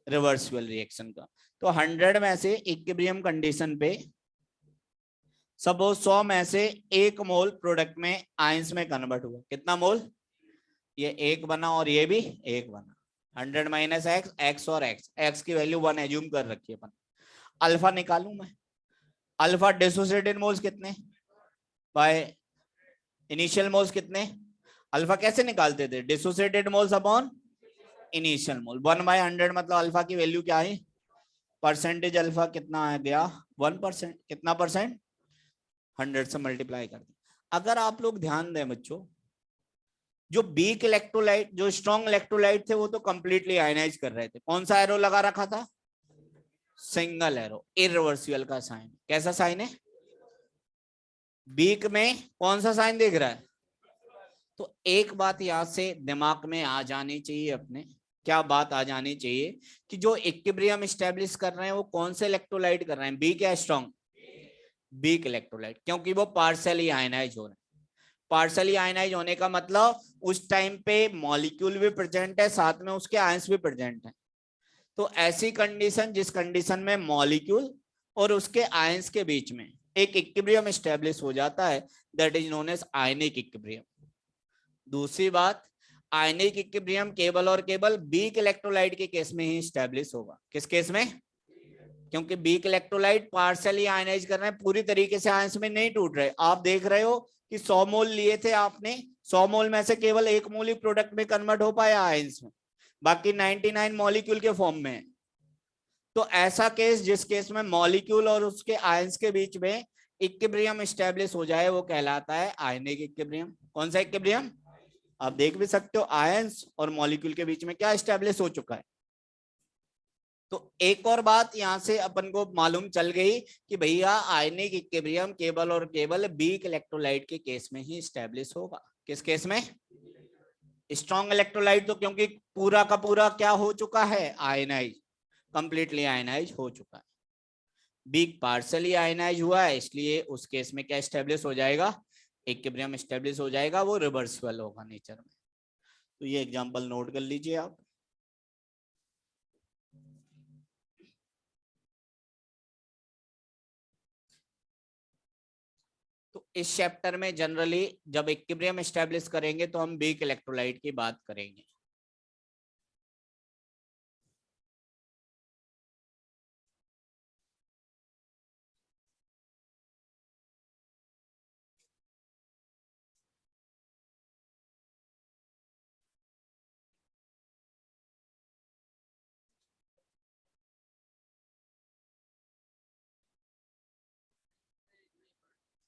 रिवर्सिबल रिएक्शन का। तो 100 में से इक्विलिब्रियम कंडीशन पे सपोज 100 में से 1 मोल प्रोडक्ट में आयंस में कन्वर्ट हुआ। कितना मोल? ये 1 बना और ये भी 1 बना। 100 माइनस एक्स, एक्स और एक्स की वैल्यू 1 एज्यूम कर रखी है अपन। अल्फा निकालूं मैं, अल्फा डिसोसिएटेड मोल्स कितने बाय इनिशियल मोल्स कितने? अल्फा कैसे निकालते थे? डिसोसिएटेड मोल्स अपॉन इनिशियल मोल। 1/100 मतलब अल्फा की वैल्यू क्या है? परसेंटेज अल्फा कितना आ गया? 1%। कितना परसेंट? 100 से मल्टीप्लाई कर दिया। अगर आप लोग ध्यान दें बच्चों, जो वीक इलेक्ट्रोलाइट, जो स्ट्रॉन्ग इलेक्ट्रोलाइट थे वो तो कंप्लीटली आयनाइज कर रहे थे। कौन सा एरो लगा रखा था? सिंगल एरो, इरिवर्सिबल का साइन। कैसा साइन है? वीक में कौन सा साइन दिख रहा है? तो एक बात यहां से दिमाग में आ जानी चाहिए अपने, क्या बात आ जानी चाहिए कि जो इक्विलिब्रियम एस्टेब्लिश कर रहे हैं वो कौन से इलेक्ट्रोलाइट कर रहे हैं? वीक या स्ट्रॉन्ग? वीक इलेक्ट्रोलाइट, क्योंकि वो पार्शियली आयनाइज हो रहे हैं। पार्शियली आयनाइज होने का मतलब उस टाइम पे मॉलिक्यूल भी प्रेजेंट है, साथ में उसके आयंस भी प्रेजेंट है। तो ऐसी कंडीशन, जिस कंडीशन में मॉलिक्यूल और उसके आयंस के बीच में एक इक्विलिब्रियम एस्टेब्लिश हो जाता है, that is known as ionic equilibrium. दूसरी बात, आयनिक इक्विलिब्रियम केवल और केवल वीक इलेक्ट्रोलाइट के केस में ही एस्टेब्लिश होगा। किस केस में? क्योंकि वीक इलेक्ट्रोलाइट पार्शियली आयनाइज कर रहे हैं, पूरी तरीके से आयंस में नहीं टूट रहे। आप देख रहे हो कि 100 मोल लिए थे आपने, 100 मोल में से केवल 1 मोल ही प्रोडक्ट में कन्वर्ट हो पाया आयंस में, बाकी 99 मॉलिक्यूल के फॉर्म में है। तो ऐसा केस, जिस केस में मॉलिक्यूल और उसके आयंस के बीच में इक्विलिब्रियम एस्टेब्लिश हो जाए, वो कहलाता है आयनिक इक्विलिब्रियम। कौन सा इक्विलिब्रियम? आप देख भी सकते हो, आयंस और मॉलिक्यूल के बीच में क्या एस्टेब्लिश हो चुका है। तो एक और बात यहां से अपन को मालूम चल गई कि भैया आयनिक इक्विलिब्रियम केवल और केवल वीक इलेक्ट्रोलाइट के केस में ही एस्टेब्लिश होगा। किस केस में? स्ट्रॉन्ग इलेक्ट्रोलाइट तो क्योंकि पूरा का पूरा क्या हो चुका है? आयनाइज, कंप्लीटली आयनाइज हो चुका है। वीक पार्शियली आयनाइज हुआ है, इसलिए उस केस में क्या एस्टेब्लिश हो जाएगा? इक्विलिब्रियम एस्टेब्लिश हो जाएगा, वो रिवर्सिबल होगा नेचर में। तो ये एग्जांपल नोट कर लीजिए आप। तो इस चैप्टर में जनरली जब इक्विलिब्रियम एस्टेब्लिश करेंगे तो हम वीक इलेक्ट्रोलाइट की बात करेंगे।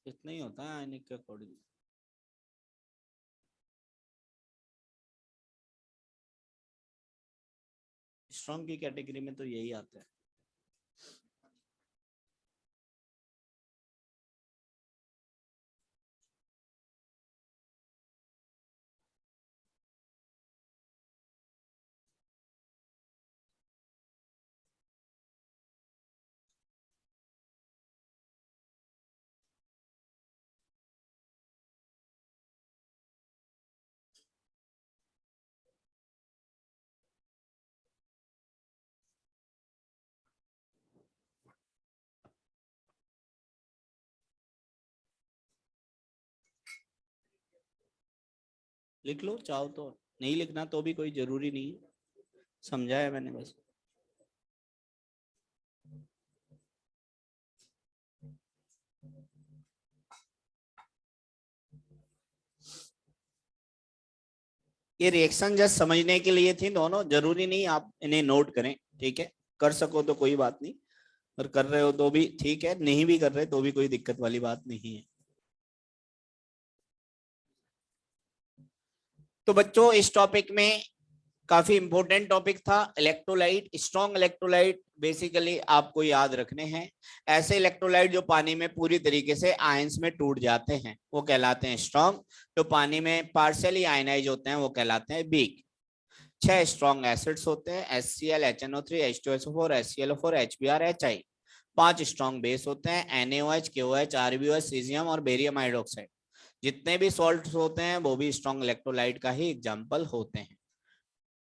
इतना ही होता है आयनिक के अकॉर्डिंग। स्ट्रॉन्ग की कैटेगरी में तो यही आता है। लिख लो चाहो तो, नहीं लिखना तो भी कोई जरूरी नहीं है, समझाया मैंने बस। ये रिएक्शन जस्ट समझने के लिए थी दोनों, जरूरी नहीं आप इन्हें नोट करें, ठीक है। कर सको तो कोई बात नहीं, और कर रहे हो तो भी ठीक है, नहीं भी कर रहे तो भी कोई दिक्कत वाली बात नहीं है। तो बच्चों इस टॉपिक में काफी इंपॉर्टेंट टॉपिक था इलेक्ट्रोलाइट। स्ट्रॉन्ग इलेक्ट्रोलाइट बेसिकली आपको याद रखने हैं, ऐसे इलेक्ट्रोलाइट जो पानी में पूरी तरीके से आयंस में टूट जाते हैं वो कहलाते हैं स्ट्रॉन्ग, जो पानी में पार्शियली आयनाइज होते हैं वो कहलाते हैं वीक। 6 स्ट्रॉन्ग एसिड्स होते हैं HCl, HNO3, H2SO4, HClO4, HBr, HI। 5 strong base होते हैं NaOH, KOH, RbOH, सीजियम और बेरियम हाइड्रोक्साइड। जितने भी सॉल्ट्स होते हैं वो भी स्ट्रॉन्ग इलेक्ट्रोलाइट का ही एग्जाम्पल होते हैं,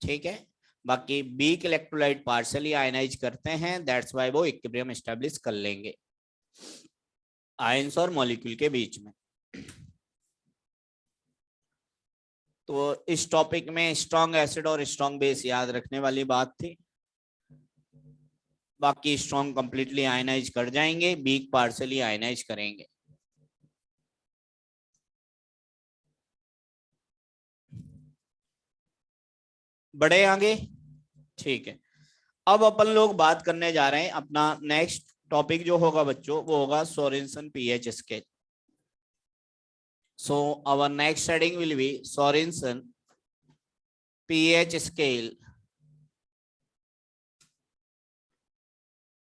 ठीक है। बाकी वीक इलेक्ट्रोलाइट पार्शियली आयनाइज करते हैं, दैट्स व्हाई वो इक्विलिब्रियम एस्टैब्लिश कर लेंगे आयंस और मॉलिक्यूल के बीच में। तो इस टॉपिक में स्ट्रॉन्ग एसिड और स्ट्रॉन्ग बेस याद रखने वाली बात थी। बाकी स्ट्रॉन्ग कंप्लीटली आयनाइज कर जाएंगे, वीक पार्शियली आयनाइज करेंगे। बड़े आगे, ठीक है। अब अपन लोग बात करने जा रहे हैं अपना नेक्स्ट टॉपिक जो होगा बच्चों, वो होगा Sorensen pH scale. So our next heading will be Sorensen pH scale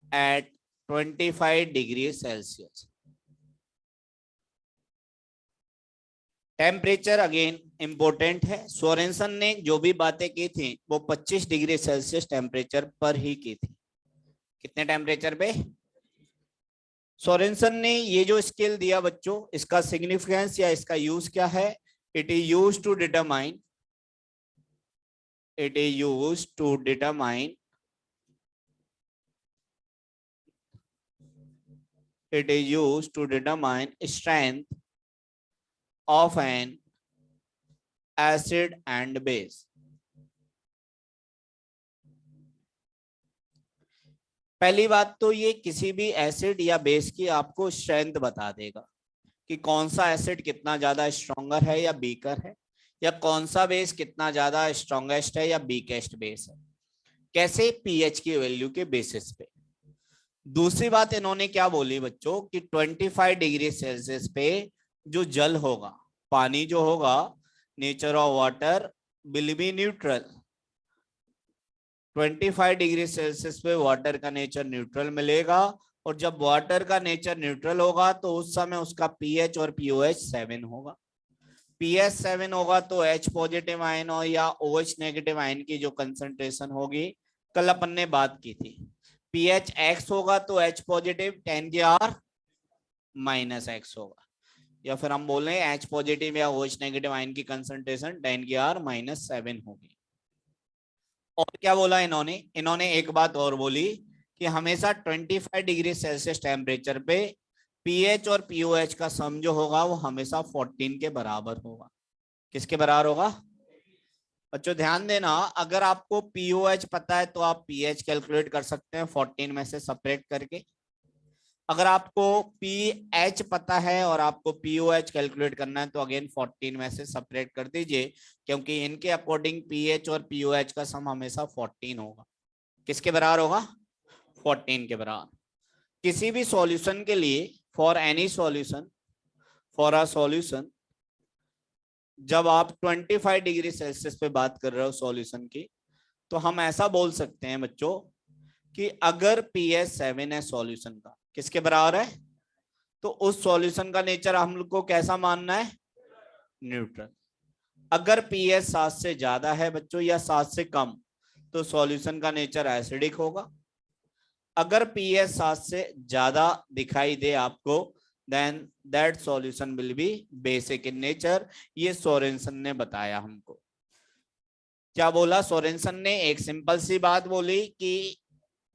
at 25 degree Celsius. Temperature again important है। सोरेनसन ने जो भी बातें की थी वो 25 डिग्री सेल्सियस टेम्परेचर पर ही की थी। कितने टेम्परेचर पे? सोरेनसन ने ये जो स्केल दिया बच्चों, इसका सिग्निफिकेंस या इसका यूज क्या है? It is use to determine, it is used to determine strength of an acid and base. पहली बात तो ये किसी भी एसिड या बेस की आपको स्ट्रेंथ बता देगा कि कौन सा एसिड कितना ज्यादा स्ट्रॉन्गर है या वीकर है, या कौन सा बेस कितना ज्यादा स्ट्रॉन्गेस्ट है या वीकेस्ट बेस है। कैसे? पीएच की वैल्यू के बेसिस पे। दूसरी बात इन्होंने क्या बोली बच्चों कि 25 डिग्री सेल्सियस पे जो जल होगा, पानी जो होगा, nature of water will be neutral. 25 degree Celsius पे वाटर का नेचर न्यूट्रल मिलेगा, और जब वाटर का नेचर न्यूट्रल होगा तो उस समय उसका पीएच और पीओएच 7 होगा। पीएच 7 होगा तो H पॉजिटिव आयन और या OH नेगेटिव आयन की जो कंसंट्रेशन होगी, कल अपन ने बात की थी, पीएच X होगा तो H पॉजिटिव 10⁻⁻X होगा। या फिर हम बोल रहे हैं H पॉजिटिव या OH नेगेटिव आयन की कंसंट्रेशन 10⁻⁻⁷ होगी। और क्या बोला इन्होंने एक बात और बोली कि हमेशा 25 डिग्री सेल्सियस टेम्परेचर पे पीएच और पीओएच का सम जो होगा वो हमेशा 14 के बराबर होगा। किसके बराबर होगा बच्चों? ध्यान देना, अगर आपको पीओएच पता है तो आप पीएच कैलकुलेट कर सकते हैं 14 में से सपरेट करके। अगर आपको पीएच पता है और आपको पीओएच कैलकुलेट करना है तो अगेन 14 में से सपरेट कर दीजिए, क्योंकि इनके अकॉर्डिंग पीएच और पीओएच का सम हमेशा 14 होगा। किसके बराबर होगा? 14 के बराबर। किसी भी सॉल्यूशन के लिए, for any solution, for a solution, जब आप 25 डिग्री सेल्सियस पे बात कर रहे हो सॉल्यूशन की, तो हम ऐसा बोल सकते हैं बच्चों कि अगर pH 7 है सॉल्यूशन का, किसके बराबर है? तो उस सॉल्यूशन का नेचर हम लोग को कैसा मानना है? न्यूट्रल। अगर pH 7 से ज्यादा है बच्चों या 7 से कम, तो सॉल्यूशन का नेचर एसिडिक होगा। अगर pH 7 से ज्यादा दिखाई दे आपको, then that solution will be basic in nature। ये सोरेनसन ने बताया हमको। क्या बोला सोरेनसन ने? एक सिंपल सी बात बोली कि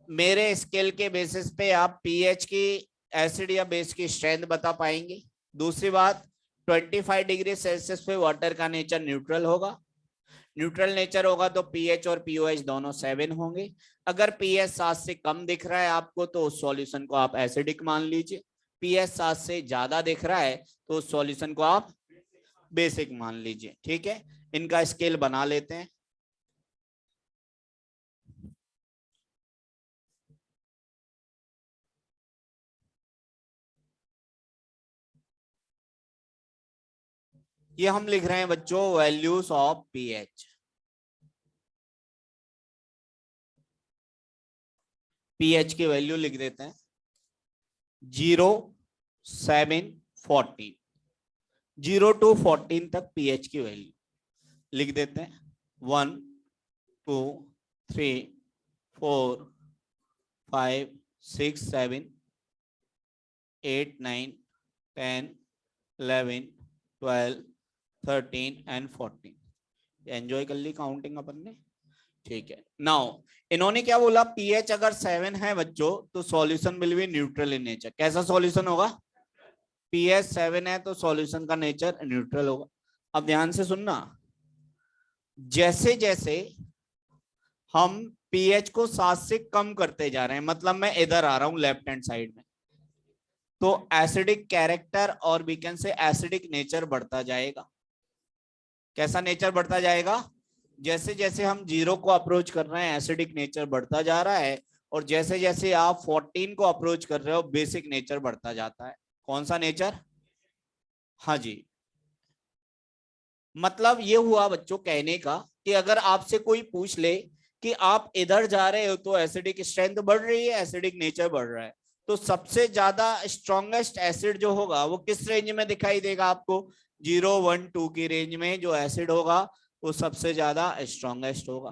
मेरे स्केल के बेसिस पे आप पीएच की, एसिड या बेस की स्ट्रेंथ बता पाएंगे। दूसरी बात, 25 डिग्री सेल्सियस पे वाटर का नेचर न्यूट्रल होगा। न्यूट्रल नेचर होगा तो पीएच और पीओएच दोनों 7 होंगे। अगर पीएच 7 से कम दिख रहा है आपको तो उस सॉल्यूशन को आप एसिडिक मान लीजिए। पीएच 7 से ज्यादा दिख रहा है तो उस सॉल्यूशन को आप बेसिक मान लीजिए। ठीक है, इनका स्केल बना लेते हैं। ये हम लिख रहे हैं बच्चों वैल्यूज ऑफ पीएच। पीएच की वैल्यू लिख देते हैं 0, 7, 14। 0 to 14 तक पीएच की वैल्यू लिख देते हैं। 1, 2, 3, 4, 5, 6, 7, 8, 9, 10, 11, 12, 13 एंड 14। एंजॉय कर ली काउंटिंग अपन ने। ठीक है, नाउ इन्होंने क्या बोला? पीएच अगर 7 है बच्चों तो solution will be neutral in nature. कैसा सॉल्यूशन होगा? पीएच 7 है तो सॉल्यूशन का नेचर न्यूट्रल होगा। अब ध्यान से सुनना, जैसे जैसे हम पीएच को 7 से कम करते जा रहे हैं, मतलब मैं इधर आ रहा हूं लेफ्ट हैंड साइड में, तो एसिडिक कैरेक्टर और we can say acidic nature बढ़ता जाएगा। कैसा नेचर बढ़ता जाएगा? जैसे जैसे हम 0 को अप्रोच कर रहे हैं एसिडिक नेचर बढ़ता जा रहा है, और जैसे जैसे आप 14 को अप्रोच कर रहे हो बेसिक नेचर बढ़ता जाता है। कौन सा नेचर? हाँ जी, मतलब ये हुआ बच्चों कहने का कि अगर आपसे कोई पूछ ले कि आप इधर जा रहे हो तो एसिडिक स्ट्रेंथ बढ़ रही है, एसिडिक नेचर बढ़ रहा है, तो सबसे ज्यादा स्ट्रॉन्गेस्ट एसिड जो होगा वो किस रेंज में दिखाई देगा आपको? 0, 1, 2 की रेंज में जो एसिड होगा वो सबसे ज्यादा स्ट्रॉन्गेस्ट होगा।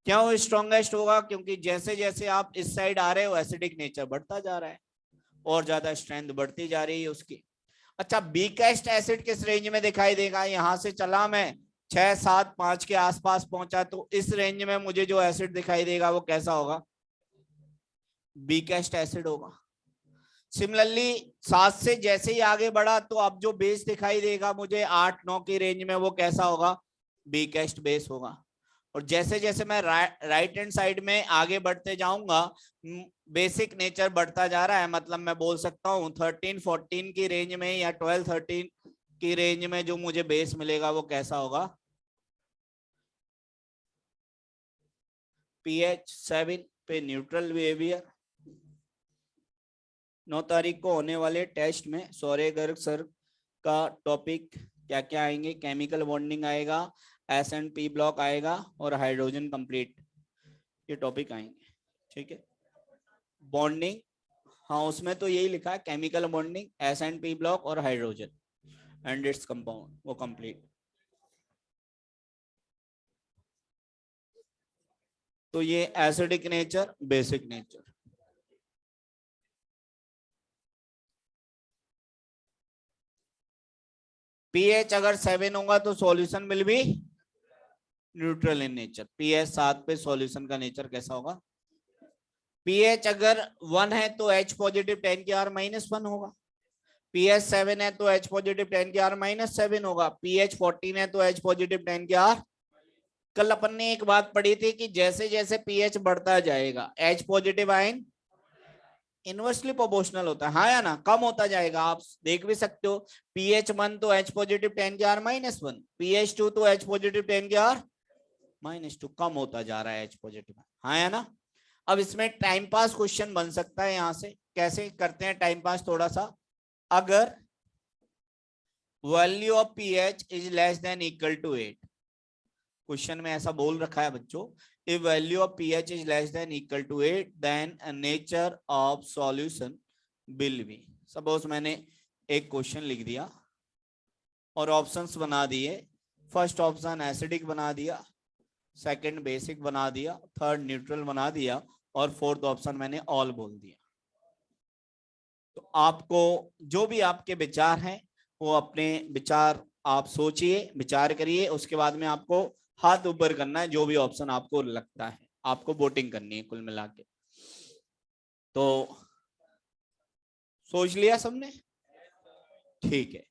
क्यों वो स्ट्रॉन्गेस्ट होगा? क्योंकि जैसे जैसे आप इस साइड आ रहे हो एसिडिक नेचर बढ़ता जा रहा है और ज्यादा स्ट्रेंथ बढ़ती जा रही है उसकी। अच्छा, बीकेस्ट एसिड किस रेंज में दिखाई देगा? यहां से चला मैं 6, 7, 5 के आसपास पहुंचा तो इस रेंज में मुझे जो एसिड दिखाई देगा वो कैसा होगा? बीकेस्ट एसिड होगा। सिमिलरली 7 से जैसे ही आगे बढ़ा तो अब जो बेस दिखाई देगा मुझे 8, 9 की रेंज में वो कैसा होगा? बीकेस्ट बेस होगा। और जैसे जैसे मैं राइट हैंड साइड में आगे बढ़ते जाऊंगा बेसिक नेचर बढ़ता जा रहा है, मतलब मैं बोल सकता हूँ 13, 14 की रेंज में या 12, 13 की रेंज में जो मुझे बेस मिलेगा वो कैसा होगा? पीएच 7 पे न्यूट्रल बिहेवियर। 9 तारीख को होने वाले टेस्ट में सौर्य गर्ग सर का टॉपिक क्या क्या आएंगे? केमिकल बॉन्डिंग आएगा, S&P ब्लॉक आएगा और हाइड्रोजन कंप्लीट, ये टॉपिक आएंगे। ठीक है, बॉन्डिंग, हाँ उसमें तो यही लिखा है केमिकल बॉन्डिंग, S&P ब्लॉक और हाइड्रोजन एंड इट्स कंपाउंड, वो कंप्लीट। तो ये acidic nature, basic nature. PH अगर 7 होगा तो solution will be neutral in nature. PH 7 पे सॉल्यूशन का नेचर कैसा होगा? पीएच अगर 1 है तो H पॉजिटिव 10 की R -1 होगा। पीएच 7 है तो H पॉजिटिव 10 की R -7 होगा। पीएच 14 है तो H पॉजिटिव 10 की R। कल अपन ने एक बात पढ़ी थी कि जैसे जैसे पीएच बढ़ता जाएगा H positive ion inversely proportional होता है, हाँ या ना? कम होता जाएगा। आप देख भी सकते हो पीएच 1 तो H पॉजिटिव 10 की R -1, पीएच 2 तो H पॉजिटिव 10 की R -2, कम होता जा रहा है H पॉजिटिव, हाँ या ना? अब इसमें टाइम पास क्वेश्चन बन सकता है। यहां से कैसे करते हैं टाइम पास थोड़ा सा? अगर value of pH is less than equal to 8, question में ऐसा बोल रखा है बच्चों, if value of pH is less than equal to 8 then a nature of solution will be। Suppose मैंने एक क्वेश्चन लिख दिया और ऑप्शंस बना दिए। फर्स्ट ऑप्शन एसिडिक बना दिया, सेकंड बेसिक बना दिया, थर्ड न्यूट्रल बना दिया और फोर्थ ऑप्शन मैंने ऑल बोल दिया। तो आपको जो भी आपके विचार हैं वो अपने विचार आप सोचिए, विचार करिए, उसके बाद में आपको हाथ ऊपर करना है जो भी ऑप्शन आपको लगता है, आपको वोटिंग करनी है कुल मिला के। तो सोच लिया सबने? ठीक है,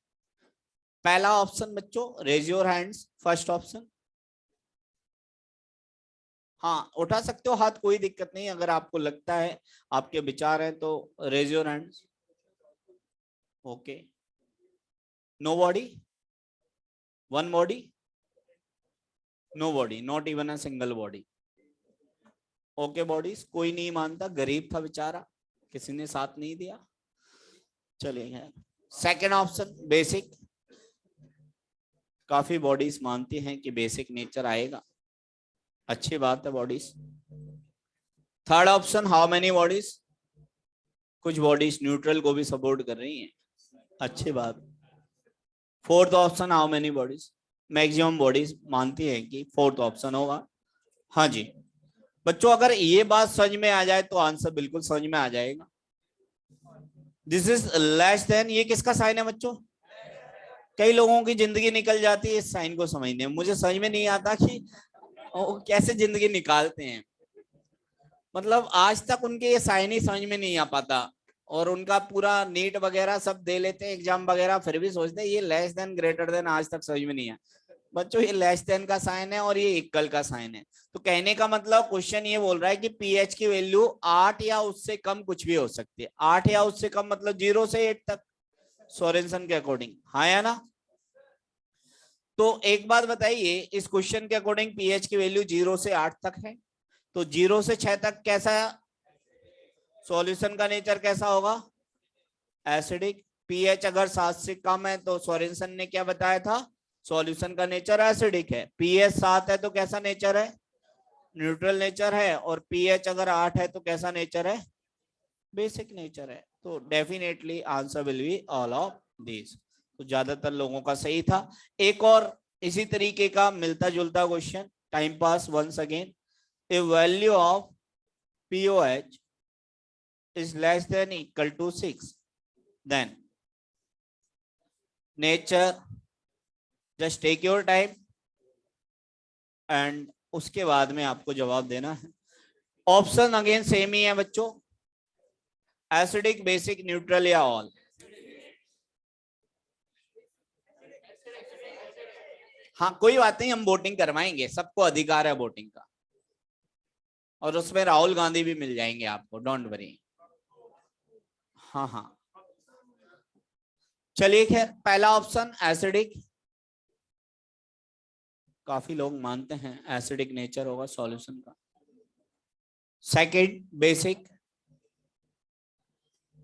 पहला ऑप्शन बच्चों, raise your hands. First option, हाँ उठा सकते हो हाथ, कोई दिक्कत नहीं। अगर आपको लगता है, आपके विचार हैं तो raise your hands. Okay, no body, one body, no body, not even a single body. Okay bodies, कोई नहीं मानता, गरीब था बेचारा, किसी ने साथ नहीं दिया। चलिए सेकेंड ऑप्शन बेसिक, काफी बॉडीज मानती हैं कि बेसिक नेचर आएगा, अच्छी बात है bodies. Third option how many bodies, कुछ बॉडीज न्यूट्रल को भी सपोर्ट कर रही हैं, अच्छी बात। Fourth option how many bodies, maximum bodies मानती है कि फोर्थ ऑप्शन होगा। हाँ जी बच्चों, अगर ये बात समझ में आ जाए तो आंसर बिल्कुल समझ में आ जाएगा। दिस इज लेस देन, ये किसका साइन है बच्चों? कई लोगों की जिंदगी निकल जाती है इस साइन को समझने में, मुझे समझ में नहीं आता कि कैसे जिंदगी निकालते हैं। मतलब आज तक उनके ये साइन ही समझ में नहीं आ पाता और उनका पूरा नीट वगैरह सब दे लेते हैं एग्जाम वगैरह, फिर भी सोचते हैं ये लेस देन ग्रेटर देन आज तक समझ में नहीं आया। बच्चों ये लेस देन का साइन है और ये इक्वल का साइन है। तो कहने का मतलब क्वेश्चन ये बोल रहा है कि पीएच की वैल्यू 8 या उससे कम कुछ भी हो सकती है। 8 या उससे कम मतलब 0 से 8 तक सोरेनसन के अकॉर्डिंग, हाँ या ना? तो एक बात बताइए, इस क्वेश्चन के अकॉर्डिंग पीएच की वैल्यू 0 से 8 तक है, तो 0 से 6 तक कैसा सॉल्यूशन का नेचर कैसा होगा? एसिडिक। पीएच अगर 7 से कम है तो सोरेनसन ने क्या बताया था? सॉल्यूशन का नेचर एसिडिक है। पीएच 7 है तो कैसा नेचर है? न्यूट्रल नेचर है। और पीएच अगर 8 है तो कैसा नेचर है? बेसिक नेचर है। तो definitely answer will be all of this. तो ज्यादातर लोगों का सही था। एक और इसी तरीके का मिलता जुलता question, time pass once again. A value of pOH is less than equal to 6 then nature, just take your time and उसके बाद में आपको जवाब देना है। ऑप्शन अगेन सेम ही है बच्चों, एसिडिक, बेसिक, न्यूट्रल या ऑल। हाँ कोई बात नहीं, हम वोटिंग करवाएंगे, सबको अधिकार है वोटिंग का, और उसमें राहुल गांधी भी मिल जाएंगे आपको, डोंट वरी। हाँ हाँ चलिए खैर, पहला ऑप्शन एसिडिक, काफी लोग मानते हैं एसिडिक नेचर होगा सॉल्यूशन का। सेकंड बेसिक,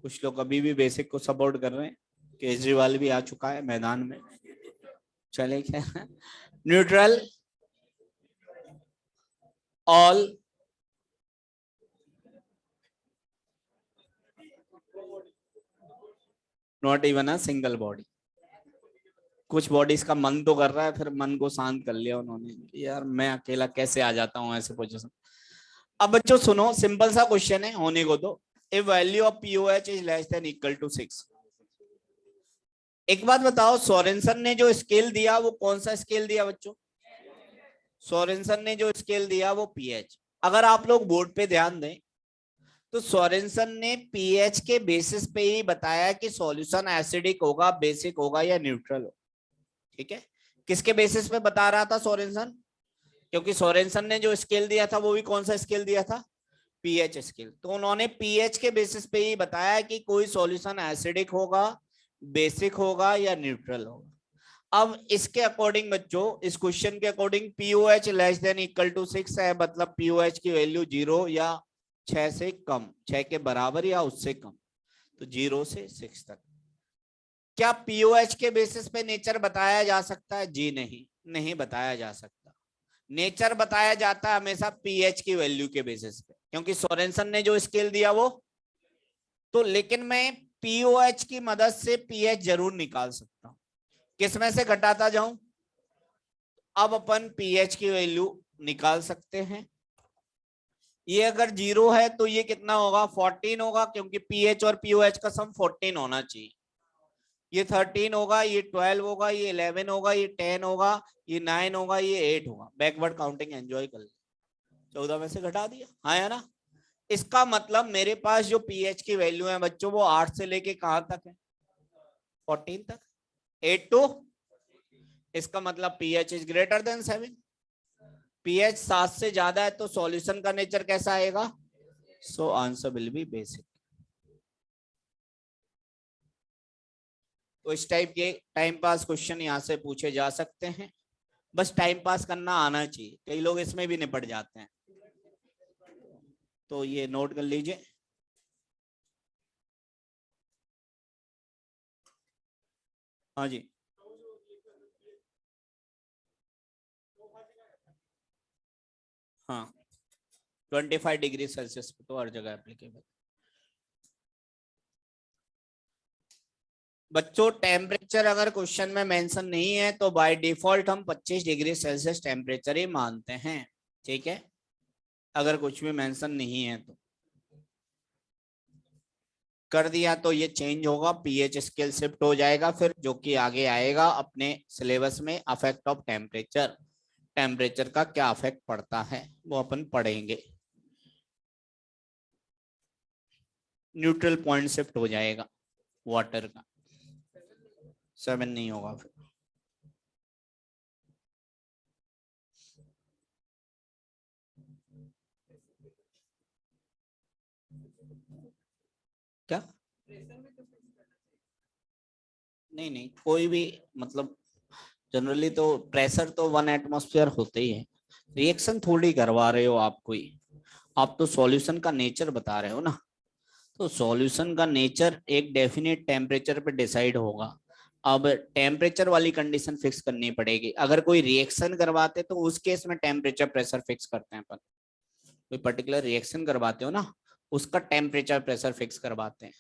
कुछ लोग अभी भी बेसिक को सपोर्ट कर रहे हैं, केजरीवाल भी आ चुका है मैदान में। चलिए खैर, neutral, all, not even a single body. कुछ बॉडीज का मन तो कर रहा है, फिर मन को शांत कर लिया उन्होंने कि यार मैं अकेला कैसे आ जाता हूं ऐसे पोजीशन। अब बच्चों सुनो, सिंपल सा क्वेश्चन है, होने को तो। If value of pOH is less than equal to 6, एक बात बताओ, सोरेनसन ने जो स्केल दिया वो कौन सा स्केल दिया बच्चों? सोरेनसन ने जो स्केल दिया वो पीएच। अगर आप लोग बोर्ड पे ध्यान दें तो सोरेनसन ने पीएच के बेसिस पे ही बताया कि सॉल्यूशन एसिडिक होगा, बेसिक होगा या न्यूट्रल हो। ठीक है, किसके बेसिस पे बता रहा था सोरेनसन? क्योंकि सोरेनसन ने जो स्केल दिया था वो भी कौन सा स्केल दिया था? PH scale. तो उन्होंने पीएच के बेसिस पे ही बताया कि कोई सॉल्यूशन एसिडिक होगा, बेसिक होगा या न्यूट्रल होगा। अब इसके अकॉर्डिंग बच्चों, इस क्वेश्चन के according pOH less than equal to 6 है, मतलब पीओएच की वैल्यू 0 या 6 से कम, 6 के बराबर या उससे कम, तो 0 से 6 तक। क्या पीओएच के बेसिस पे नेचर बताया जा सकता है? जी नहीं, नहीं बताया जा सकता। नेचर बताया जाता है हमेशा पीएच की वैल्यू के बेसिस पे, क्योंकि सोरेनसन ने जो स्केल दिया वो तो। लेकिन मैं पीओएच की मदद से पीएच जरूर निकाल सकता हूं। किस में से घटाता जाऊं? अब अपन पीएच की वैल्यू निकाल सकते हैं। ये अगर 0 है तो ये कितना होगा? 14 होगा, क्योंकि पीएच और पीओएच का सम 14 होना चाहिए। ये 13 होगा, ये 12 होगा, ये 11 होगा, ये 10 होगा, ये 9 होगा, ये 8 होगा। बैकवर्ड काउंटिंग एंजॉय कर ले। 14 में से घटा दिया, हाँ है ना? इसका मतलब मेरे पास जो पीएच की वैल्यू है बच्चों वो 8 से लेके कहां तक है? 14 तक। 8 टू, इसका मतलब pH is greater than 7। PH 7 से ज्यादा है तो सॉल्यूशन का नेचर कैसा आएगा? So answer will be basic. तो इस टाइप के टाइम पास क्वेश्चन यहाँ से पूछे जा सकते हैं। बस टाइम पास करना आना चाहिए, कई लोग इसमें भी निपट जाते हैं, तो ये नोट कर लीजिए। हाँ जी, हाँ 25 डिग्री सेल्सियस तो हर जगह एप्लीकेबल। बच्चों टेम्परेचर अगर क्वेश्चन में मेंशन नहीं है तो बाय डिफॉल्ट हम 25 डिग्री सेल्सियस टेम्परेचर ही मानते हैं। ठीक है, अगर कुछ भी मेंशन नहीं है तो कर दिया तो ये चेंज होगा, पीएच स्केल शिफ्ट हो जाएगा फिर, जो कि आगे आएगा अपने सिलेबस में। अफेक्ट ऑफ टेम्परेचर, टेम्परेचर का क्या अफेक्ट पड़ता है वो अपन पढ़ेंगे। न्यूट्रल पॉइंट शिफ्ट हो जाएगा वाटर का। 7 नहीं होगा फिर। क्या? नहीं नहीं, कोई भी मतलब जनरली तो प्रेशर तो 1 एटमॉस्फेयर होते ही है। रिएक्शन थोड़ी करवा रहे हो आप कोई, आप तो सॉल्यूशन का नेचर बता रहे हो ना। तो सॉल्यूशन का नेचर एक डेफिनेट टेम्परेचर पे डिसाइड होगा। अब टेम्परेचर वाली कंडीशन फिक्स करनी पड़ेगी। अगर कोई रिएक्शन करवाते तो उस केस में टेम्परेचर प्रेशर फिक्स करते हैं अपन। कोई पर्टिकुलर रिएक्शन करवाते हो ना, उसका टेम्परेचर प्रेशर फिक्स करवाते हैं।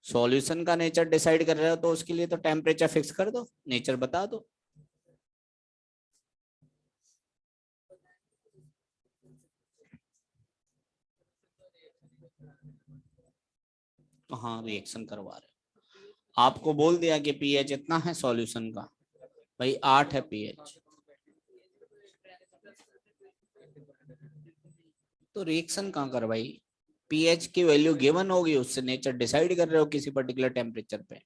सॉल्यूशन का नेचर डिसाइड कर रहे हो तो उसके लिए तो टेम्परेचर फिक्स कर दो, नेचर बता दो। तो हाँ रिएक्शन करवा रहे हो, आपको बोल दिया कि पीएच इतना है सॉल्यूशन का, भाई 8 है पीएच, तो रिएक्शन कहाँ करवाई? पीएच की वैल्यू गिवन होगी, उससे नेचर डिसाइड कर रहे हो किसी पर्टिकुलर टेम्परेचर पे।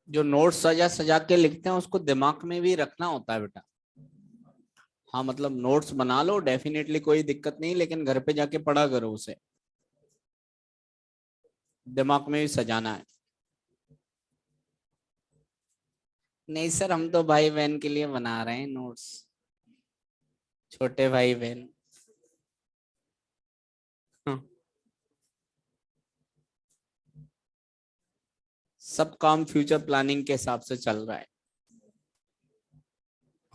जो नोट्स सजा सजा के लिखते हैं उसको दिमाग में भी रखना होता है बेटा। हाँ मतलब नोट्स बना लो डेफिनेटली, कोई दिक्कत नहीं, लेकिन घर पे जाके पढ़ा करो उसे, दिमाग में भी सजाना है। नहीं सर, हम तो भाई बहन के लिए बना रहे हैं नोट्स, छोटे भाई बहन। हाँ। सब काम फ्यूचर प्लानिंग के हिसाब से चल रहा है।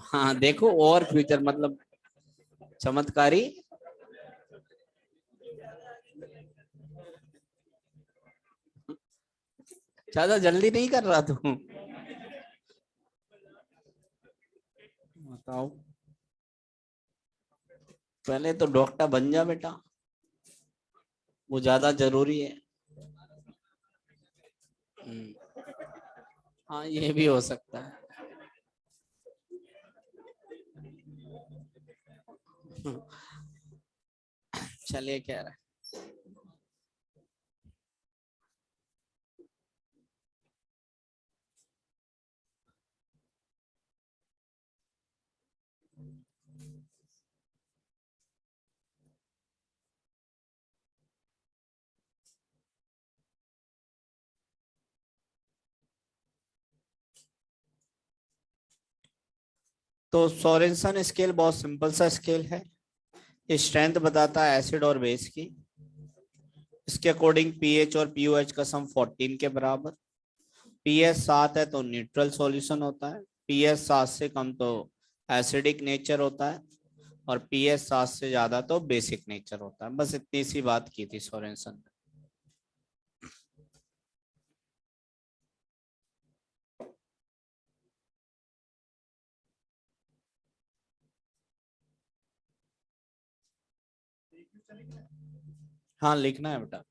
हाँ देखो, और फ्यूचर मतलब चमत्कारी। ज्यादा जल्दी नहीं कर रहा तू, बताओ। पहले तो डॉक्टर बन जा बेटा, वो ज्यादा जरूरी है। हाँ ये भी हो सकता है। चलिए क्या रहा है। तो सोरेनसन स्केल बहुत सिंपल सा स्केल है। स्ट्रेंथ बताता है एसिड और बेस की। इसके अकॉर्डिंग पीएच और पीओएच का सम 14 के बराबर। पीएच 7 है तो न्यूट्रल सॉल्यूशन होता है। पीएच 7 से कम तो एसिडिक नेचर होता है, और पीएच 7 से ज्यादा तो बेसिक नेचर होता है। बस इतनी सी बात की थी सोरेनसन ने। हाँ लिखना है बेटा।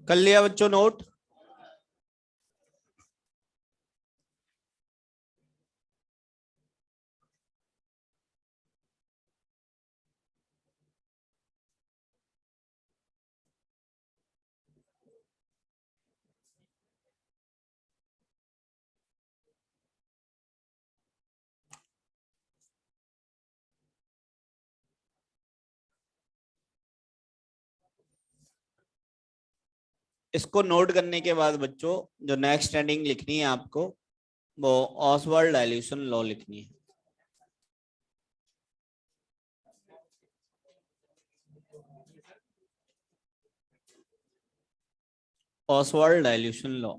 कर लिया बच्चों नोट? इसको नोट करने के बाद बच्चों जो नेक्स्ट हेडिंग लिखनी है आपको वो ऑसवाल्ड डाइल्यूशन लॉ लिखनी है। Oswald dilution law.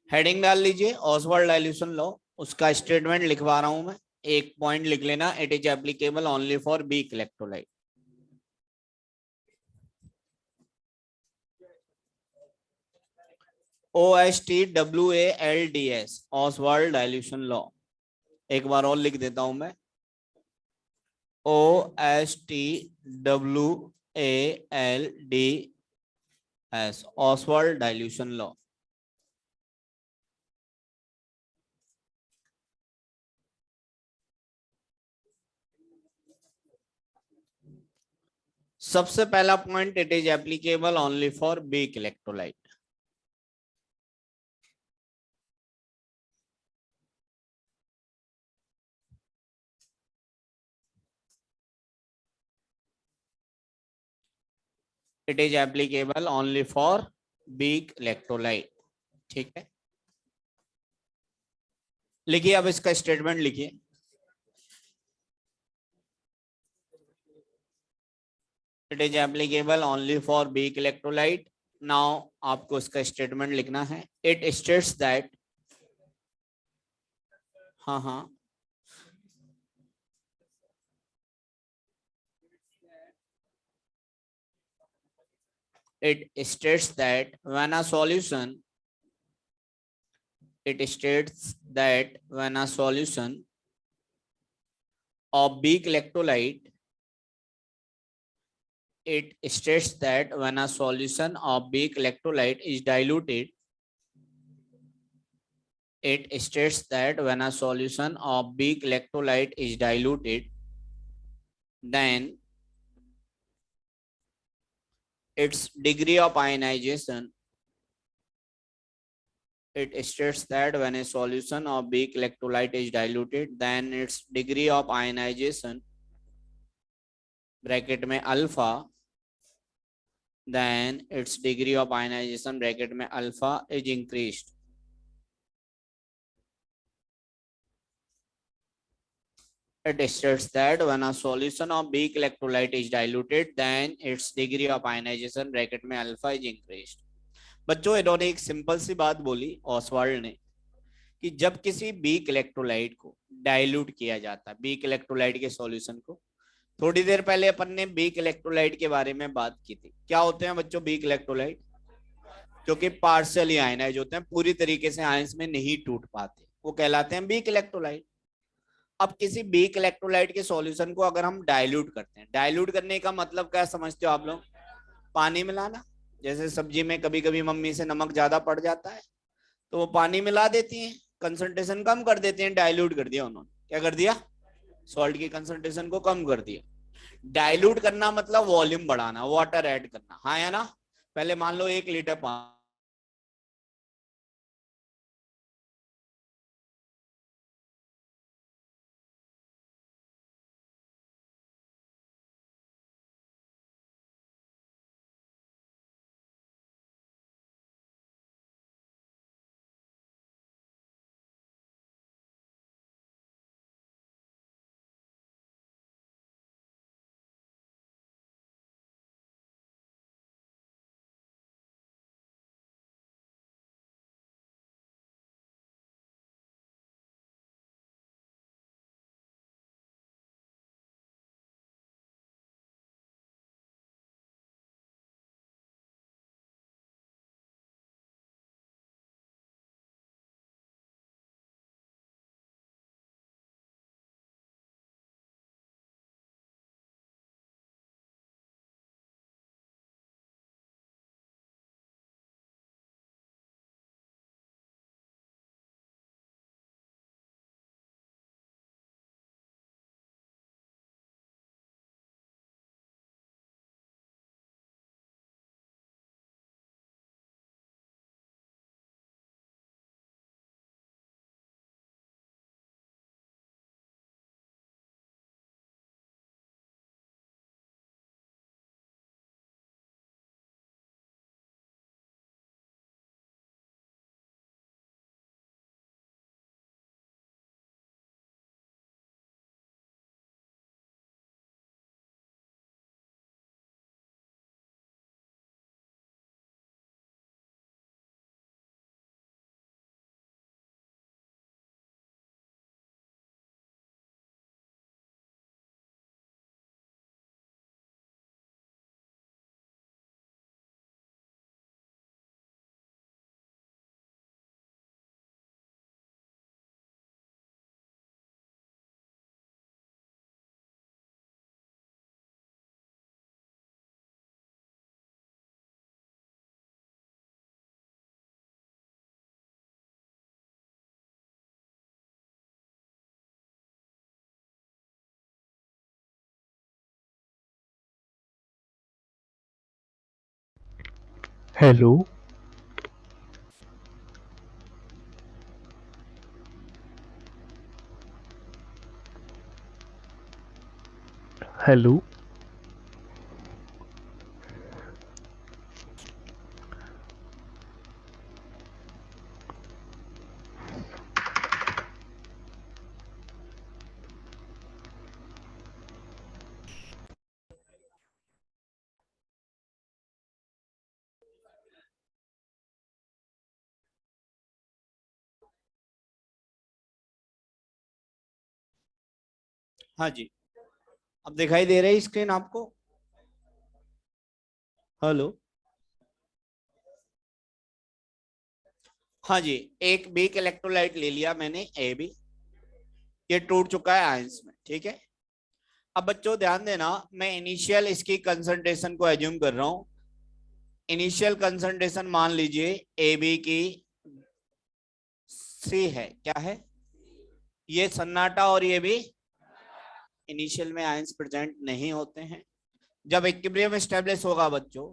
हेडिंग डाल लीजिए ऑसवाल्ड डाइल्यूशन लॉ, उसका स्टेटमेंट लिखवा रहा हूं मैं। एक पॉइंट लिख लेना, it is applicable only for weak electrolyte. OSTWALDS Oswald dilution law. एक बार और लिख देता हूं मैं, OSTWALDS ऑसवाल्ड डाइल्यूशन लॉ। सबसे पहला point, it is applicable only for weak electrolyte. It is applicable only for weak electrolyte. ठीक है, लिखिए अब इसका स्टेटमेंट लिखिए। It is applicable only for weak electrolyte. Now आपको इसका स्टेटमेंट लिखना है। इट स्टेट्स दैट, हाँ हाँ, it states that when a solution, it states that when a solution of weak electrolyte, it states that when a solution of weak electrolyte is diluted, it states that when a solution of weak electrolyte is diluted, then its degree of ionization, it states that when a solution of weak electrolyte is diluted, then its degree of ionization, bracket में alpha, then its degree of ionization, bracket में alpha, is increased. It states that when a solution of weak electrolyte is diluted, then its degree of ionization, bracket में alpha, is increased. बच्चों इन्होंने एक simple सी बात बोली Oswald ने कि जब किसी वीक इलेक्ट्रोलाइट को डाइल्यूट किया जाता है, वीक इलेक्ट्रोलाइट के सॉल्यूशन को, थोड़ी देर पहले अपन ने वीक इलेक्ट्रोलाइट के बारे में बात की थी। क्या होते हैं बच्चों वीक इलेक्ट्रोलाइट? जो कि पार्शियली आयनाइज होते हैं, पूरी तरीके से आयंस में नहीं टूट पाते, वो कहलाते हैं वीक इलेक्ट्रोलाइट। अब किसी वीक इलेक्ट्रोलाइट के सॉल्यूशन को अगर हम डाइल्यूट करते हैं, डाइल्यूट करने का मतलब क्या समझते हो आप लोग? पानी मिलाना। जैसे सब्जी में कभी कभी मम्मी से नमक ज्यादा पड़ जाता है तो वो पानी मिला देती हैं, कंसंट्रेशन कम कर देते हैं, डाइल्यूट कर दिया उन्होंने। क्या कर दिया? सॉल्ट की कंसंट्रेशन को कम कर दिया। डाइल्यूट करना मतलब वॉल्यूम बढ़ाना, वाटर ऐड करना, हाँ या ना? पहले मान लो 1 लीटर पानी हेलो हेलो हाँ जी, अब दिखाई दे रही स्क्रीन आपको? हेलो। हाँ जी, एक वीक इलेक्ट्रोलाइट ले लिया मैंने ए बी, ये टूट चुका है आयंस में, ठीक है। अब बच्चों ध्यान देना, मैं इनिशियल इसकी कंसंट्रेशन को एज्यूम कर रहा हूं। इनिशियल कंसंट्रेशन मान लीजिए ए बी की सी है, क्या है ये सन्नाटा, और ये भी इनिशियल में आयंस प्रेजेंट नहीं होते हैं। जब इक्विलिब्रियम एस्टेब्लिश होगा बच्चों,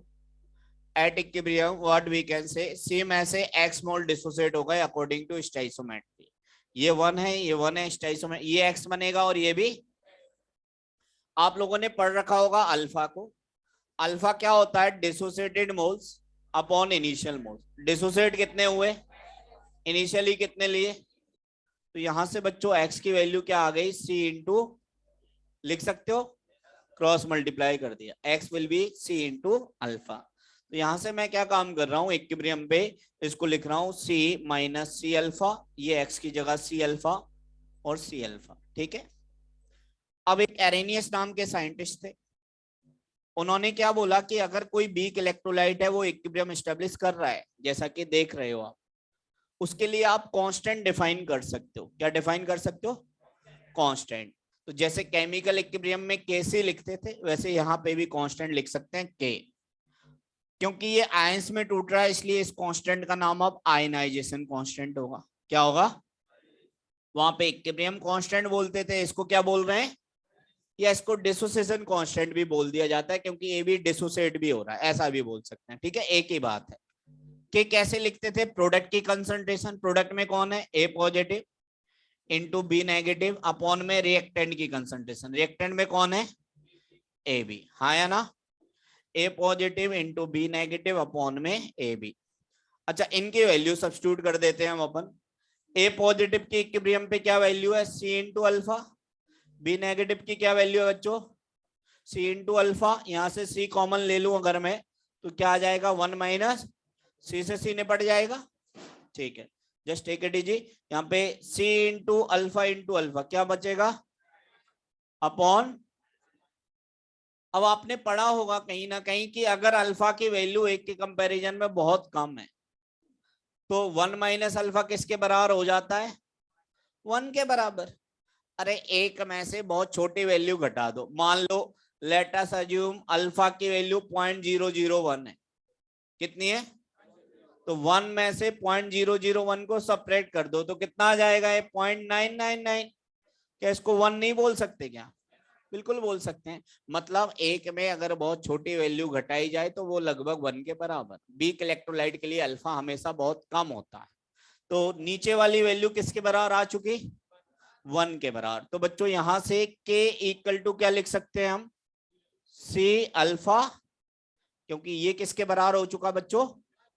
at equilibrium what we can say C में से एक्स मोल डिसोसिएट होगा अकॉर्डिंग टू स्टोइचियोमेट्री। ये 1 है, ये 1 है, स्टोइचियोमेट्री ये एक्स बनेगा, और ये भी। आप लोगों ने पढ़ रखा होगा अल्फा को। अल्फा क्या होता है? Dissociated moles upon initial moles. Dissociate कितने हुए? इनिशियली कितने लिए? तो यहां से बच्चों एक्स की वैल्यू क्या आ गई? सी इंटू, लिख सकते हो, क्रॉस मल्टीप्लाई कर दिया, x will be C into alpha. तो यहां से मैं क्या काम कर रहा हूं इक्विलिब्रियम पे, इसको लिख रहा हूं सी माइनस सी अल्फा, ये एक्स की जगह सी अल्फा और सी अल्फा, ठीक है। अब एक एरेनियस नाम के साइंटिस्ट थे, उन्होंने क्या बोला कि अगर कोई वीक इलेक्ट्रोलाइट है वो इक्विलिब्रियम एस्टेब्लिश कर रहा है, जैसा कि देख रहे हो आप, उसके लिए आप कांस्टेंट डिफाइन कर सकते हो। क्या डिफाइन कर सकते हो? कांस्टेंट। तो जैसे केमिकल इक्विलिब्रियम में के सी लिखते थे, वैसे यहाँ पे भी कांस्टेंट लिख सकते हैं के। क्योंकि ये आयंस में टूट रहा है, इसलिए इस कांस्टेंट का नाम अब आयनाइजेशन कांस्टेंट होगा। क्या होगा? वहां पे इक्विलिब्रियम कांस्टेंट बोलते थे, इसको क्या बोल रहे हैं? या इसको डिसोसिएशन कांस्टेंट भी बोल दिया जाता है, क्योंकि ये भी डिसोसिएट भी हो रहा है, ऐसा भी बोल सकते हैं, ठीक है, एक ही बात है। कि कैसे लिखते थे? प्रोडक्ट की कंसंट्रेशन, प्रोडक्ट में कौन है? A positive into B negative upon में रिएक्टेंट की कंसंट्रेशन, रिएक्टेंट में कौन है? ए बी, हाँ या ना? A positive into B negative upon में ए बी। अच्छा, इनकी वैल्यू सब्स्टिट्यूट कर देते हैं हम अपन। ए पॉजिटिव की इक्विलिब्रियम पे क्या वैल्यू है? सी इंटू अल्फा। बी नेगेटिव की क्या वैल्यू है बच्चों? सी इंटू अल्फा। यहां से सी कॉमन ले लूं अगर मैं, तो क्या आ जाएगा? 1 माइनस सी से सी निपट जाएगा, ठीक है। जस्ट टेक इट इजी, यहाँ पे सी इंटू अल्फा क्या बचेगा? अपॉन। अब आपने पढ़ा होगा कहीं ना कहीं कि अगर अल्फा की वैल्यू एक के कंपैरिजन में बहुत कम है, तो 1 माइनस अल्फा किसके बराबर हो जाता है? 1 के बराबर। अरे एक में से बहुत छोटी वैल्यू घटा दो, मान लो लेट अस अज्यूम अल्फा की वैल्यू 0.001 है। कितनी है? तो 1 में से 0.001 को सब्ट्रैक्ट कर दो, तो कितना आ जाएगा? ये 0.999। क्या इसको 1 नहीं बोल सकते क्या? बिल्कुल बोल सकते हैं। मतलब एक में अगर बहुत छोटी वैल्यू घटाई जाए तो वो लगभग 1 के बराबर। वीक इलेक्ट्रोलाइट के लिए अल्फा हमेशा बहुत कम होता है। तो नीचे वाली वैल्यू किसके बराबर आ चुकी? 1 के बराबर। तो बच्चों यहां से के इक्वल टू क्या लिख सकते हैं हम? सी अल्फा, क्योंकि ये किसके बराबर हो चुका बच्चों?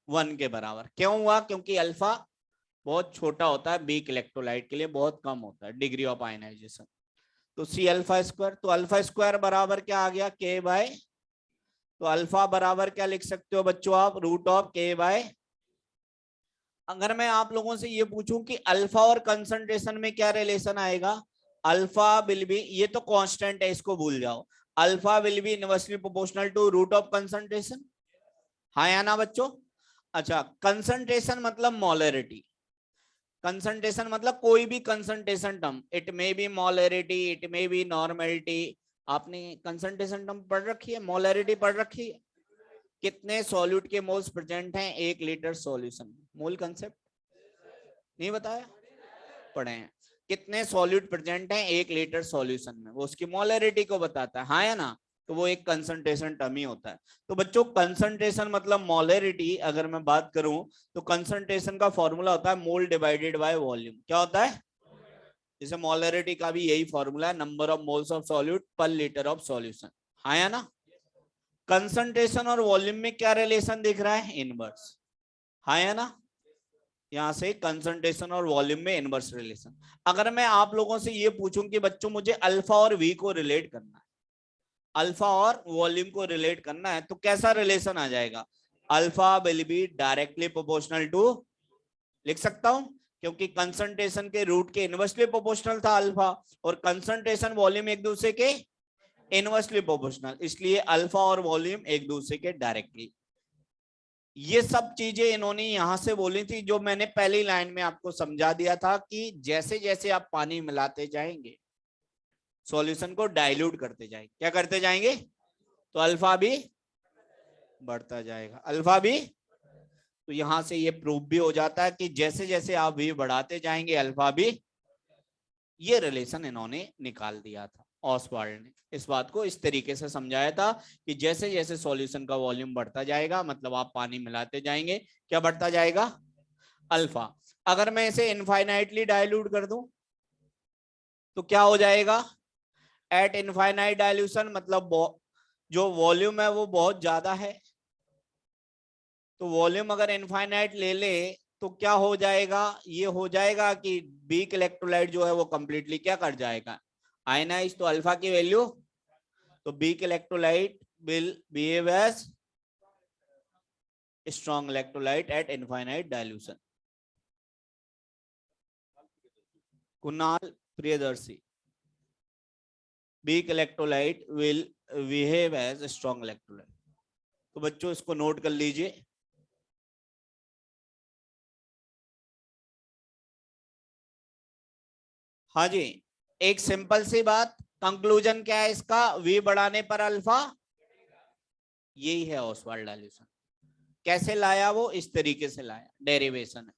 1 के बराबर। क्यों हुआ? क्योंकि अल्फा बहुत छोटा होता है, वीक इलेक्ट्रोलाइट के लिए बहुत कम होता है डिग्री ऑफ आयनाइजेशन। तो सी अल्फा स्क्वायर, तो अल्फा स्क्वायर बराबर क्या आ गया? के बाय। तो अल्फा बराबर क्या लिख सकते हो बच्चों आप? रूट ऑफ के बाय। अगर मैं आप लोगों से ये पूछूं कि अल्फा और कंसंट्रेशन में क्या रिलेशन आएगा? अल्फा विल बी, ये तो कांस्टेंट है, इसको भूल जाओ, alpha will be inversely proportional to root of concentration, हाँ या ना बच्चों? अच्छा, कंसंट्रेशन मतलब मोलरिटी, कंसंट्रेशन मतलब कोई भी concentration term, it may be molarity, it may be normality. आपने कंसंट्रेशन टर्म पढ़ रखी है, मोलरिटी पढ़ रखी है। कितने सॉल्यूट के मोल्स प्रेजेंट हैं 1 लीटर सॉल्यूशन में? मोल कंसेप्ट नहीं बताया? पढ़े हैं। कितने सॉल्यूट प्रेजेंट हैं 1 लीटर सॉल्यूशन में, वो उसकी मोलरिटी को बताता है, हाँ या ना? तो वो एक कंसंट्रेशन टर्म ही होता है। तो बच्चों कंसंट्रेशन मतलब मोलरिटी अगर मैं बात करूं तो कंसंट्रेशन का फॉर्मूला होता है मोल डिवाइडेड बाय वॉल्यूम। क्या होता है? जैसे मोलरिटी का भी यही फॉर्मूला है, number of moles of solute पर लीटर ऑफ सॉल्यूशन। हाँ या ना? कंसंट्रेशन और वॉल्यूम में क्या रिलेशन दिख रहा है? इनवर्स। हाँ या ना? यहां से कंसंट्रेशन और वॉल्यूम में इनवर्स रिलेशन। अगर मैं आप लोगों से ये पूछूं कि बच्चों मुझे अल्फा और वी को रिलेट करना है, अल्फा और वॉल्यूम को रिलेट करना है, तो कैसा रिलेशन आ जाएगा? Alpha will be directly proportional to, लिख सकता हूं क्योंकि कंसंट्रेशन के रूट के इनवर्सली प्रोपोर्शनल था अल्फा, और कंसंट्रेशन वॉल्यूम एक दूसरे के इनवर्सली प्रोपोर्शनल, इसलिए अल्फा और वॉल्यूम एक दूसरे के डायरेक्टली। ये सब चीजें इन्होंने यहां से बोली थी जो मैंने पहली लाइन में आपको समझा दिया था कि जैसे जैसे आप पानी मिलाते जाएंगे सॉल्यूशन को डाइल्यूट करते जाएंगे, क्या करते जाएंगे? तो अल्फा भी बढ़ता जाएगा, अल्फा भी। तो यहां से ये प्रूफ भी हो जाता है कि जैसे जैसे आप भी बढ़ाते जाएंगे अल्फा भी। ये रिलेशन इन्होंने निकाल दिया था, ऑसवाल्ड ने इस बात को इस तरीके से समझाया था कि जैसे जैसे सॉल्यूशन का वॉल्यूम बढ़ता जाएगा मतलब आप पानी मिलाते जाएंगे, क्या बढ़ता जाएगा? अल्फा। अगर मैं इसे इनफाइनाइटली डाइल्यूट कर दूं तो क्या हो जाएगा? एट इनफाइनाइट डाइल्यूशन मतलब जो वॉल्यूम है वो बहुत ज्यादा है, तो वॉल्यूम अगर इनफाइनाइट ले ले तो क्या हो जाएगा? ये हो जाएगा कि वीक इलेक्ट्रोलाइट जो है वो कंप्लीटली क्या कर जाएगा? आयनाइज। तो अल्फा की वैल्यू, तो weak electrolyte will behave as strong electrolyte at infinite dilution. Kunal Priyadarshi, weak electrolyte will behave as strong electrolyte. तो बच्चों इसको नोट कर लीजिए। हाँ जी, एक सिंपल सी बात, कंक्लूजन क्या है इसका? वी बढ़ाने पर अल्फा, यही है ऑसवाल्ड डाइल्यूशन। कैसे लाया वो? इस तरीके से लाया, डेरिवेशन है,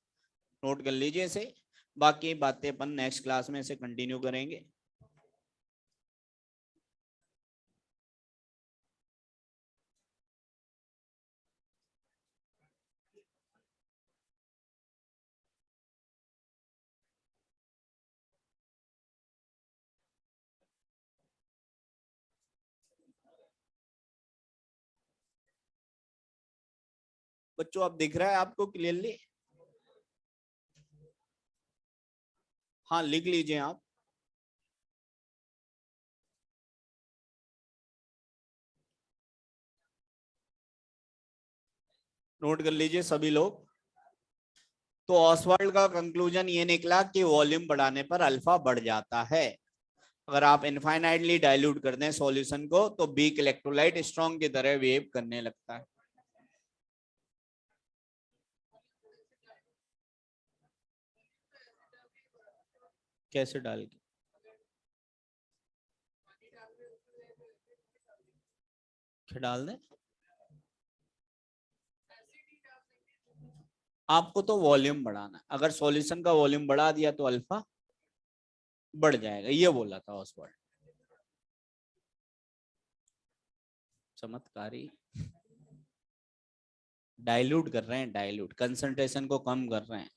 नोट कर लीजिए इसे। बाकी बातें अपन नेक्स्ट क्लास में इसे कंटिन्यू करेंगे। बच्चों अब दिख रहा है आपको क्लियरली? हाँ लिख लीजिए आप। नोट कर लीजिए सभी लोग। तो ऑसवाल्ड का कंक्लूजन ये निकला कि वॉल्यूम बढ़ाने पर अल्फा बढ़ जाता है। अगर आप इनफाइनाइटली डाइल्यूट कर दें सॉल्यूशन को तो वीक इलेक्ट्रोलाइट स्ट्रॉन्ग की तरह वेव करने लगता है। कैसे डाल के? क्या डाल दें? आपको तो वॉल्यूम बढ़ाना है, अगर सॉल्यूशन का वॉल्यूम बढ़ा दिया तो अल्फा बढ़ जाएगा, ये बोला था ऑसवाल्ड। चमत्कारी। डाइल्यूट कर रहे हैं, डाइल्यूट कंसंट्रेशन को कम कर रहे हैं।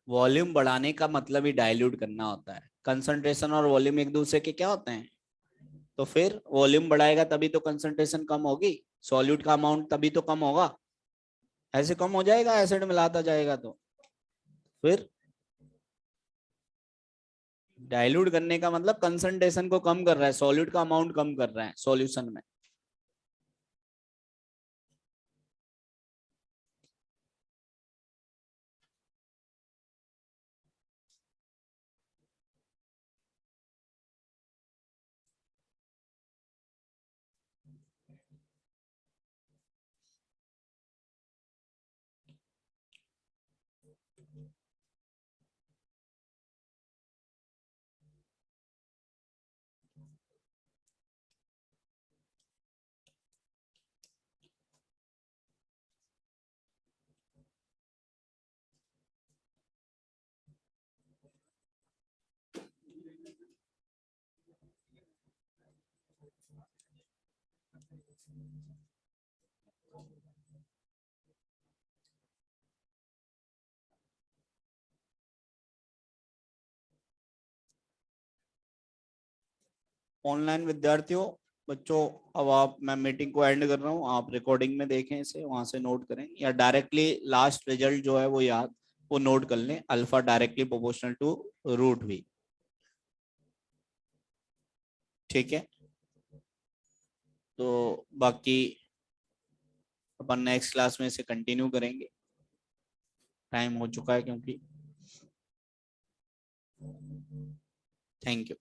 वॉल्यूम बढ़ाने का मतलब ही डाइल्यूट करना होता है। कंसंट्रेशन और वॉल्यूम एक दूसरे के क्या होते हैं? तो फिर वॉल्यूम बढ़ाएगा तभी तो कंसंट्रेशन कम होगी, सॉल्यूट का अमाउंट तभी तो कम होगा। ऐसे कम हो जाएगा एसिड मिलाता जाएगा तो। फिर डाइल्यूट करने का मतलब कंसंट्रेशन को कम कर रहा है, सॉल्यूट का अमाउंट कम कर रहा है सॉल्यूशन में। ऑनलाइन विद्यार्थियों, बच्चों, अब आप, मैं मीटिंग को एंड कर रहा हूँ, आप रिकॉर्डिंग में देखें इसे, वहां से नोट करें, या डायरेक्टली लास्ट रिजल्ट जो है वो याद, वो नोट कर लें, alpha directly proportional to root V. ठीक है, तो बाकी अपन नेक्स्ट क्लास में इसे कंटिन्यू करेंगे, टाइम हो चुका है क्योंकि। Thank you.